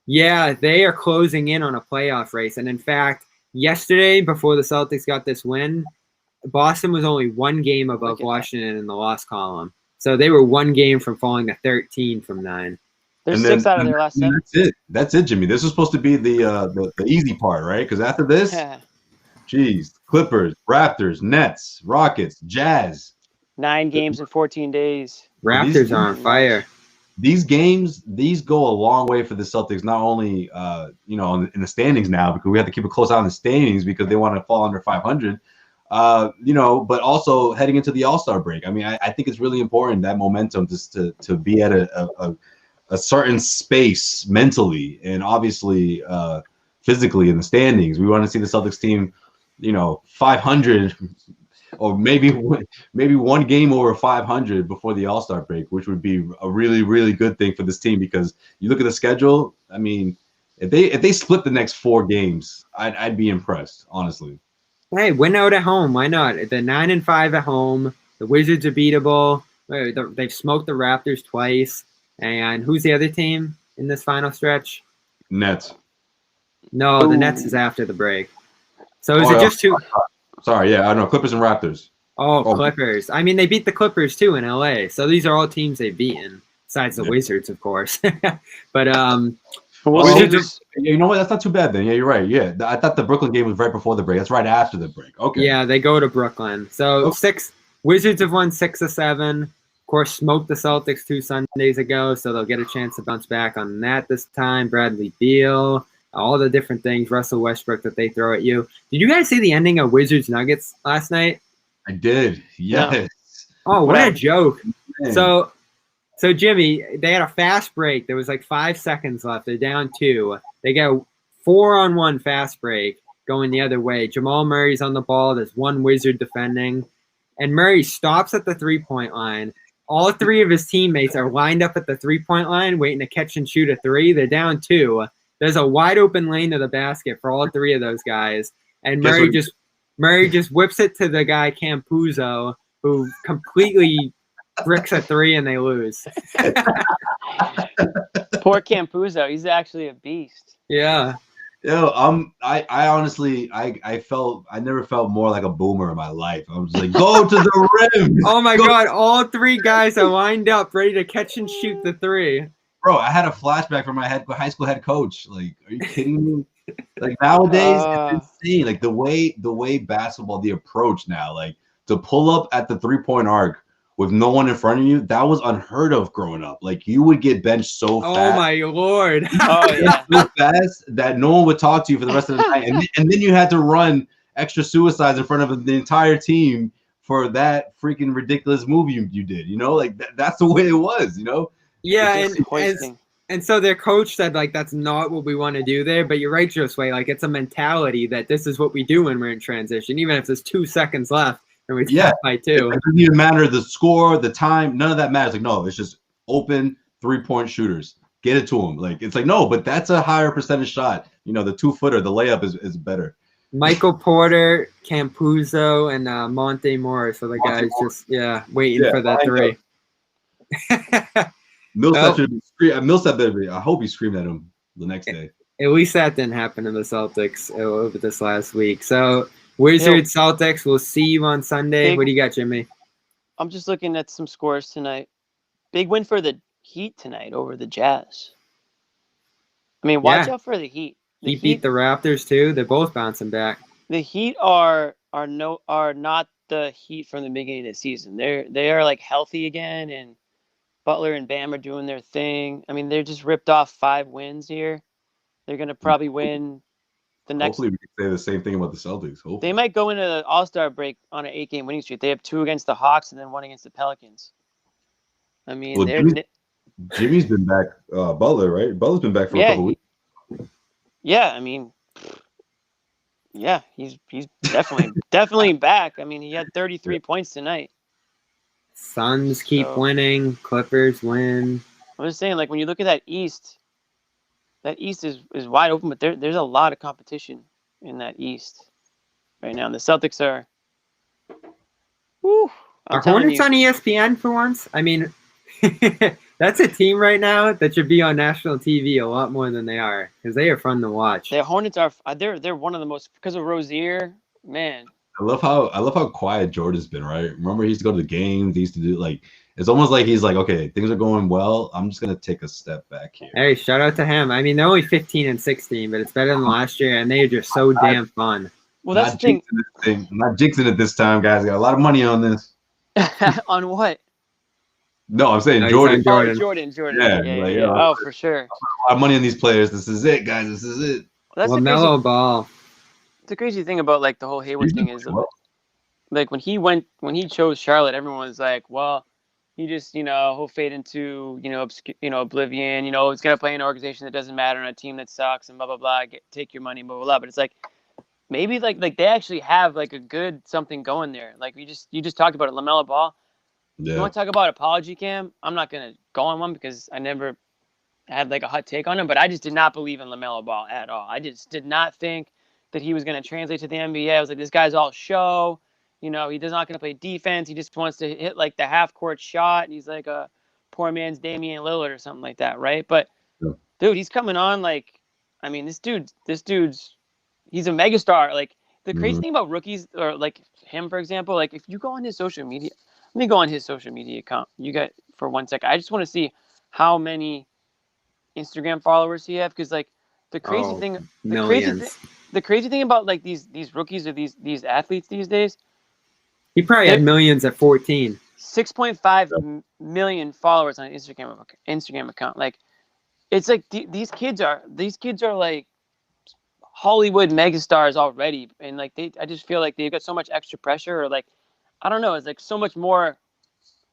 Yeah, they are closing in on a playoff race. And in fact, yesterday, before the Celtics got this win, Boston was only one game above Washington in the loss column. So they were one game from falling to 13 from 9. They're 6 out of their last 7. That's it, Jimmy. This was supposed to be the easy part, right? Because after this, geez, Clippers, Raptors, Nets, Rockets, Jazz. 9 games in 14 days. Raptors are on fire. These games, go a long way for the Celtics. Not only, in the standings now, because we have to keep a close eye on the standings because they want to fall under 500. But also heading into the All-Star break. I mean, I think it's really important that momentum just to be at a certain space mentally and obviously physically in the standings. We want to see the Celtics team, 500 or maybe one game over 500 before the All-Star break, which would be a really, really good thing for this team because you look at the schedule. I mean, if they split the next 4 games, I'd be impressed, honestly. Hey, win out at home. Why not? The 9-5 at home. The Wizards are beatable. They've smoked the Raptors twice. And who's the other team in this final stretch? Nets. No, the Nets is after the break. So is it just 2? Sorry, yeah, I know. Clippers and Raptors. Oh, Clippers. I mean, they beat the Clippers too in LA. So these are all teams they've beaten, besides the Wizards, of course. But you know what? That's not too bad then. Yeah, you're right. Yeah, I thought the Brooklyn game was right before the break. That's right after the break. Okay. Yeah, they go to Brooklyn. So Wizards have won 6 of 7. Of course, smoked the Celtics 2 Sundays ago, so they'll get a chance to bounce back on that this time. Bradley Beal, all the different things, Russell Westbrook that they throw at you. Did you guys see the ending of Wizards Nuggets last night? I did. Yes. Oh, what a joke. Man. So Jimmy, they had a fast break. There was like 5 seconds left. They're down 2. They got a 4-on-1 fast break going the other way. Jamal Murray's on the ball. There's one Wizard defending. And Murray stops at the 3-point line. All 3 of his teammates are lined up at the 3-point line waiting to catch and shoot a 3. They're down 2. There's a wide open lane to the basket for all 3 of those guys. And Murray just whips it to the guy Campuzzo, who completely bricks a 3 and they lose. Poor Campuzzo. He's actually a beast. Yeah. I honestly I never felt more like a boomer in my life. I was like, go to the rim. Oh my God. All 3 guys are lined up ready to catch and shoot the 3. Bro, I had a flashback from my high school head coach. Like, are you kidding me? Like nowadays, it's insane. Like the way basketball, the approach now, like to pull up at the 3-point arc with no one in front of you, that was unheard of growing up. Like you would get benched so fast. Oh my Lord. Oh yeah. So fast that no one would talk to you for the rest of the night. And then you had to run extra suicides in front of the entire team for that freaking ridiculous move you did. Like that's the way it was, Yeah, and so their coach said, like, that's not what we want to do there. But you're right, Josue. Like, it's a mentality that this is what we do when we're in transition, even if there's 2 seconds left and we tie by 2. It doesn't even matter the score, the time, none of that matters. Like, no, it's just open 3-point shooters. Get it to them. Like, it's like, no, but that's a higher percentage shot. The 2-footer, the layup is better. Michael Porter, Campuzzo, and Monte Morris are the guys waiting for that 3. Millsap, I hope he screamed at him the next day. At least that didn't happen to the Celtics over this last week. So, Wizards, Celtics, we'll see you on Sunday. What do you got, Jimmy? I'm just looking at some scores tonight. Big win for the Heat tonight over the Jazz. I mean, watch out for the Heat. The Heat beat the Raptors, too. They're both bouncing back. The Heat are not the Heat from the beginning of the season. They are like healthy again, and Butler and Bam are doing their thing. I mean, they're just ripped off 5 wins here. They're going to probably win the next. Hopefully, we can say the same thing about the Celtics. Hopefully. They might go into the All-Star break on an 8-game winning streak. They have 2 against the Hawks and then 1 against the Pelicans. I mean, Jimmy's been back. Butler, right? Butler's been back for a couple weeks. Yeah, I mean, he's definitely back. I mean, he had 33 points tonight. Suns keep winning. Clippers win. I'm just saying, like, when you look at that East is wide open, but there's a lot of competition in that East right now. And the Celtics are Hornets on ESPN for once? I mean, that's a team right now that should be on national TV a lot more than they are because they are fun to watch. The Hornets are they're one of the most, because of Rozier, man. I love how quiet Jordan's been, right? Remember, he used to go to the games. He used to do, like, it's almost like he's like, okay, things are going well. I'm just going to take a step back here. Hey, shout out to him. I mean, they're only 15 and 16, but it's better than last year, and they are just so damn fun. Well, that's the thing. I'm not jinxing it this time, guys. I got a lot of money on this. On what? No, I'm saying Jordan. Jordan. Yeah. Oh, for sure. A lot of money on these players. This is it, guys. This is it. Well, that's LaMelo Ball. The crazy thing about, like, the whole Hayward thing is, like, when he chose Charlotte, everyone was like, well, he just, he'll fade into, oblivion. He's gonna play in an organization that doesn't matter, on a team that sucks, and blah blah blah. Take your money, blah blah blah. But it's like, maybe like they actually have like a good something going there. Like you just talked about it, LaMelo Ball. Yeah. You want to talk about apology cam? I'm not gonna go on one because I never had like a hot take on him, but I just did not believe in LaMelo Ball at all. I just did not think that he was going to translate to the NBA. I was like, this guy's all show. He's not going to play defense. He just wants to hit like the half court shot. And he's like a poor man's Damian Lillard or something like that, right? But dude, he's coming on like, I mean, this dude's he's a megastar. Like the crazy thing about rookies or like him, for example, like if you go on his social media, let me go on his social media account. You got for 1 second. I just want to see how many Instagram followers he have, because like the crazy thing about like these rookies or these athletes these days, he probably had millions at 14. 6.5 million followers on Instagram account. Like it's like these kids are like Hollywood megastars already, and like I just feel like they've got so much extra pressure, or like I don't know, it's like so much more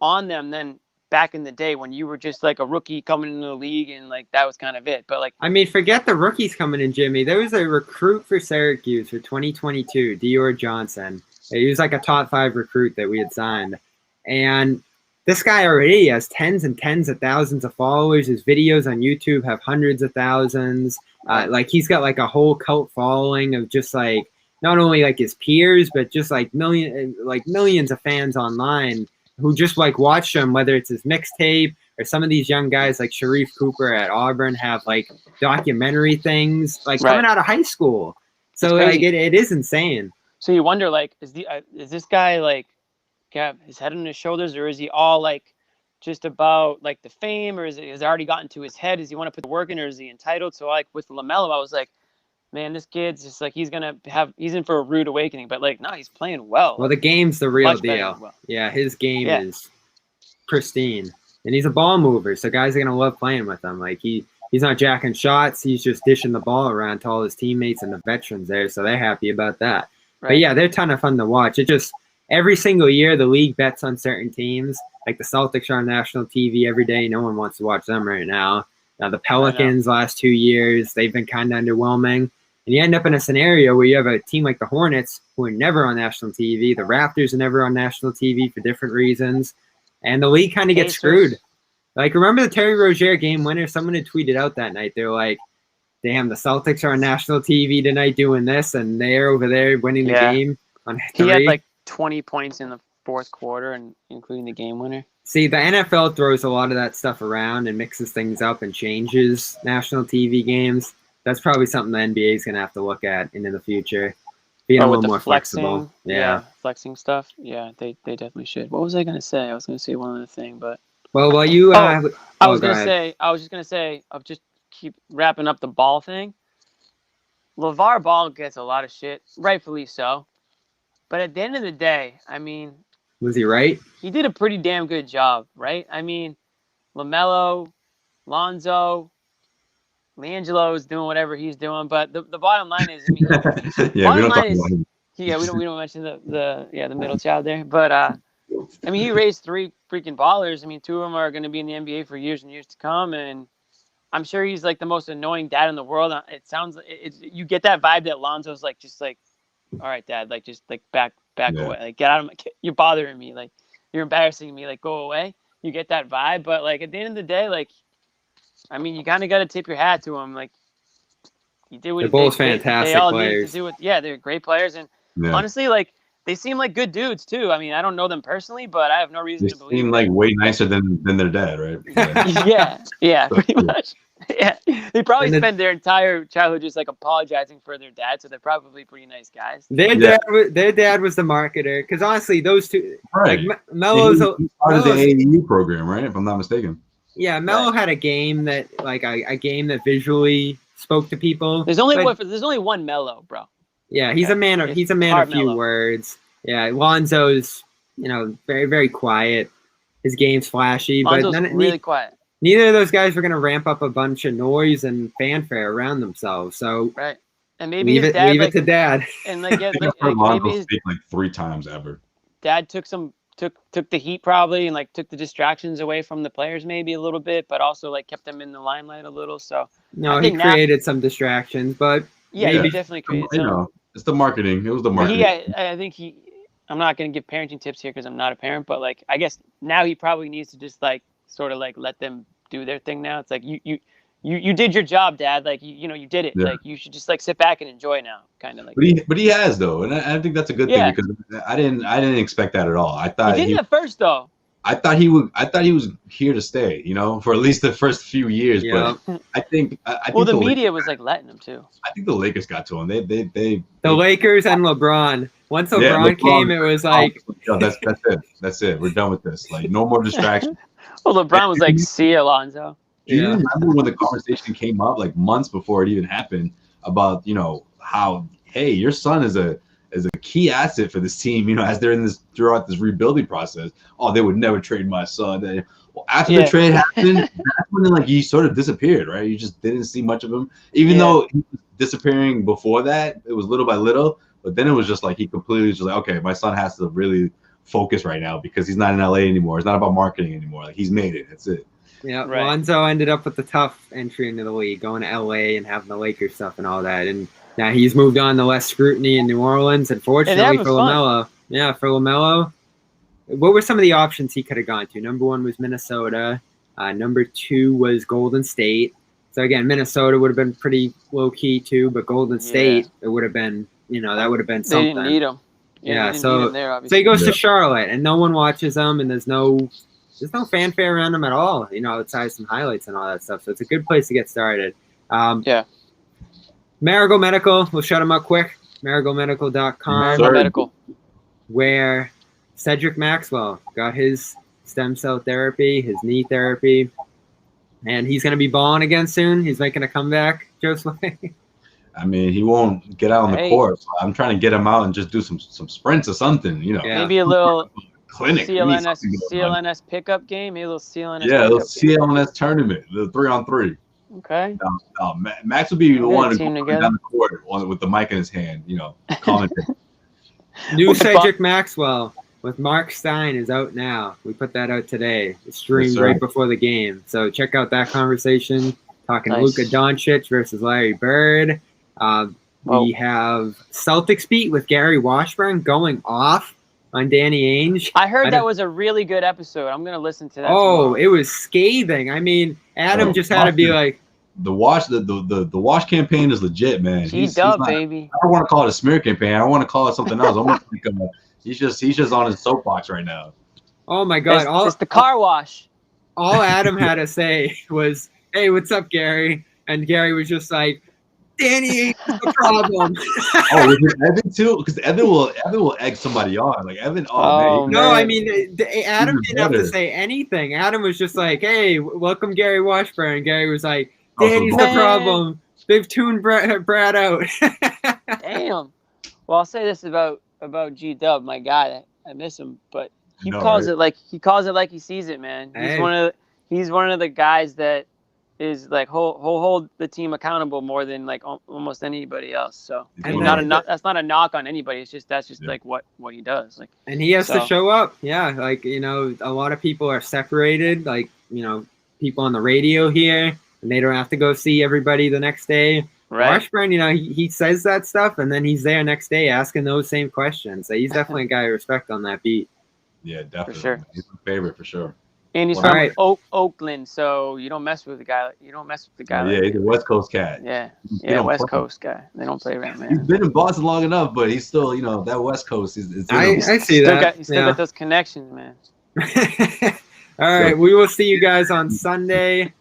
on them than back in the day when you were just like a rookie coming into the league and like that was kind of it. But like, I mean, forget the rookies coming in, Jimmy. There was a recruit for Syracuse for 2022, Dior Johnson. He was like a top 5 recruit that we had signed. And this guy already has tens and tens of thousands of followers. His videos on YouTube have hundreds of thousands. Like he's got like a whole cult following of just like, not only like his peers, but just like millions of fans online who just like watch him, whether it's his mixtape or some of these young guys like Sharif Cooper at Auburn have like documentary things like coming out of high school. So like it is insane. So you wonder like, is this guy like got his head on his shoulders, or is he all like just about like the fame, or has it already gotten to his head? Does he want to put the work in, or is he entitled? So like with LaMelo, I was like, man, this kid's just like he's in for a rude awakening, but like no, he's playing well. Well, the game's the real deal. Yeah, his game is pristine, and he's a ball mover, so guys are gonna love playing with him. Like he's not jacking shots; he's just dishing the ball around to all his teammates and the veterans there, so they're happy about that. Right. But yeah, they're a ton of fun to watch. It just every single year the league bets on certain teams. Like the Celtics are on national TV every day. No one wants to watch them right now. Now the Pelicans last 2 years, they've been kind of underwhelming. And you end up in a scenario where you have a team like the Hornets who are never on national TV. The Raptors are never on national TV for different reasons. And the league kind of gets screwed. Like, remember the Terry Rozier game winner? Someone had tweeted out that night. They're like, damn, the Celtics are on national TV tonight doing this, and they're over there winning the game on 3. He had like 20 points in the fourth quarter, and including the game winner. See, the NFL throws a lot of that stuff around and mixes things up and changes national TV games. That's probably something the NBA is going to have to look at into the future. Being a little more flexible. Yeah, flexing stuff. Yeah, they definitely should. What was I going to say? I was going to say one other thing, but... Well, while you... I was just going to say, I'll just keep wrapping up the Ball thing. LeVar Ball gets a lot of shit, rightfully so. But at the end of the day, I mean... Was he right? He did a pretty damn good job, right? I mean, LaMelo, Lonzo... LiAngelo is doing whatever he's doing, but the bottom line is, I mean, we don't mention the middle child there, but I mean, he raised 3 freaking ballers. I mean, 2 of them are going to be in the NBA for years and years to come, and I'm sure he's like the most annoying dad in the world. It sounds you get that vibe that Lonzo's like just like, all right, Dad, like just like back away, like get out of my, you're bothering me, like you're embarrassing me, like go away. You get that vibe, but like at the end of the day, like. I mean, you kind of got to tip your hat to them. Like, he did what they're both fantastic players. They're great players, and honestly, like they seem like good dudes too. I mean, I don't know them personally, but I have no reason to believe. They seem like way nicer than their dad, right? Yeah, pretty much. Yeah, they probably spent their entire childhood just like apologizing for their dad, so they're probably pretty nice guys. Their dad was the marketer, because honestly, those two, right? Like Melo's part of the AAU program, right? If I'm not mistaken. Yeah, Melo had a game that a game that visually spoke to people. There's only one Melo, bro. Yeah, he's a man of few words. Yeah, Lonzo's very very quiet. His game's flashy, Lonzo's really quiet. Neither of those guys were going to ramp up a bunch of noise and fanfare around themselves. So and maybe leave it to Dad. And like Lonzo speak like 3 times ever. Dad took the heat probably, and like took the distractions away from the players maybe a little bit, but also like kept them in the limelight a little. So he created some distractions, but he definitely created some. It's the marketing. It was the But marketing. I think I'm not going to give parenting tips here because I'm not a parent, but like I guess now he probably needs to just like sort of like let them do their thing now. It's like you did your job, Dad. Like you did it. Yeah. Like you should just like sit back and enjoy now, kind of like. But he has though, and I think that's a good thing because I didn't expect that at all. I thought he didn't at first though. I thought he was here to stay, for at least the first few years. Yeah. But I think the media was like letting him too. I think the Lakers got to him. The Lakers and LeBron. Once LeBron came, it was like, that's it. That's it. We're done with this. Like no more distractions. Well, LeBron was like, "See you, Alonzo." Do you remember when the conversation came up, like months before it even happened, about how your son is a key asset for this team, as they're throughout this rebuilding process. Oh, they would never trade my son. Well, after the trade happened, that's when he sort of disappeared, right? You just didn't see much of him, even though he was disappearing before that. It was little by little, but then it was just like he completely was just like, okay, my son has to really focus right now because he's not in LA anymore. It's not about marketing anymore. Like he's made it. That's it. Yeah, right. Lonzo ended up with the tough entry into the league, going to LA and having the Lakers stuff and all that, and now he's moved on to less scrutiny in New Orleans. Unfortunately for LaMelo, for LaMelo, what were some of the options he could have gone to? Number 1 was Minnesota. Number 2 was Golden State. So again, Minnesota would have been pretty low key too, but Golden State, it would have been, that would have been something. They didn't need him. So he goes to Charlotte, and no one watches him, and there's no fanfare around him at all. Outside some highlights and all that stuff. So it's a good place to get started. Maragal Medical, we'll shut him up quick. MaragalMedical.com. Maragal Medical. Where Cedric Maxwell got his stem cell therapy, his knee therapy, and he's going to be balling again soon. He's making a comeback, Joseph. I mean, he won't get out on the court. So I'm trying to get him out and just do some sprints or something, Maybe a little clinic. CLNS pickup game, maybe a little CLNS. Yeah, a little CLNS tournament, the 3-on-3. Okay. Max would be the one to go down the court with the mic in his hand, commenting. New Cedric Maxwell with Mark Stein is out now. We put that out today. It streamed right before the game. So check out that conversation. Talking Luka Doncic versus Larry Bird. We have Celtics beat with Gary Washburn going off on Danny Ainge. I heard that was a really good episode. I'm going to listen to that. Oh, it was scathing. I mean, Adam just had to be like, the wash campaign is legit, man. G-Dub, baby. I don't want to call it a smear campaign. I want to call it something else. Almost like he's just on his soapbox right now. Oh my God! It's the car wash. All Adam had to say was, "Hey, what's up, Gary?" And Gary was just like, "Danny ain't the problem." Oh, was it Evan too? Because Evan will egg somebody on. Like Evan. Man. No, I mean Adam didn't have to say anything. Adam was just like, "Hey, welcome Gary Washburn." Gary was like, "Danny's the problem. They've tuned Brad out." Damn. Well, I'll say this about G-Dub, my guy. I miss him, but he calls it like he sees it, man. He's one of the guys that is like he'll hold the team accountable more than like almost anybody else. So that's not a knock on anybody. It's just like what he does. Like, and he has to show up. Yeah, like a lot of people are separated. Like people on the radio here, and they don't have to go see everybody the next day. Right. Washburn, he says that stuff, and then he's there next day asking those same questions. So he's definitely a guy I respect on that beat. Yeah, definitely. For sure. He's my favorite for sure. And he's from Oakland, so you don't mess with the guy. Yeah, he's a West Coast cat. Yeah, West Coast guy. They don't play around, man. He's been in Boston long enough, but he's still, that West Coast is. I see that. He's still got those connections, man. All right, we will see you guys on Sunday.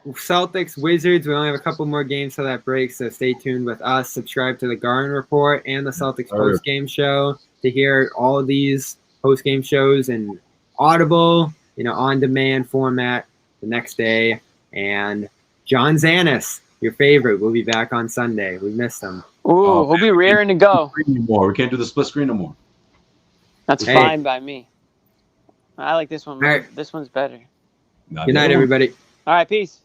Celtics, Wizards. We only have a couple more games till that break, so stay tuned with us. Subscribe to the Garden Report and the Celtics Post Game Show to hear all of these post game shows in Audible, on demand format the next day. And John Zanis, your favorite, will be back on Sunday. We missed him. Ooh, he'll be raring to go. We can't do the split screen no more. That's fine by me. I like this one. Right. This one's better. Good night, everybody. All right, peace.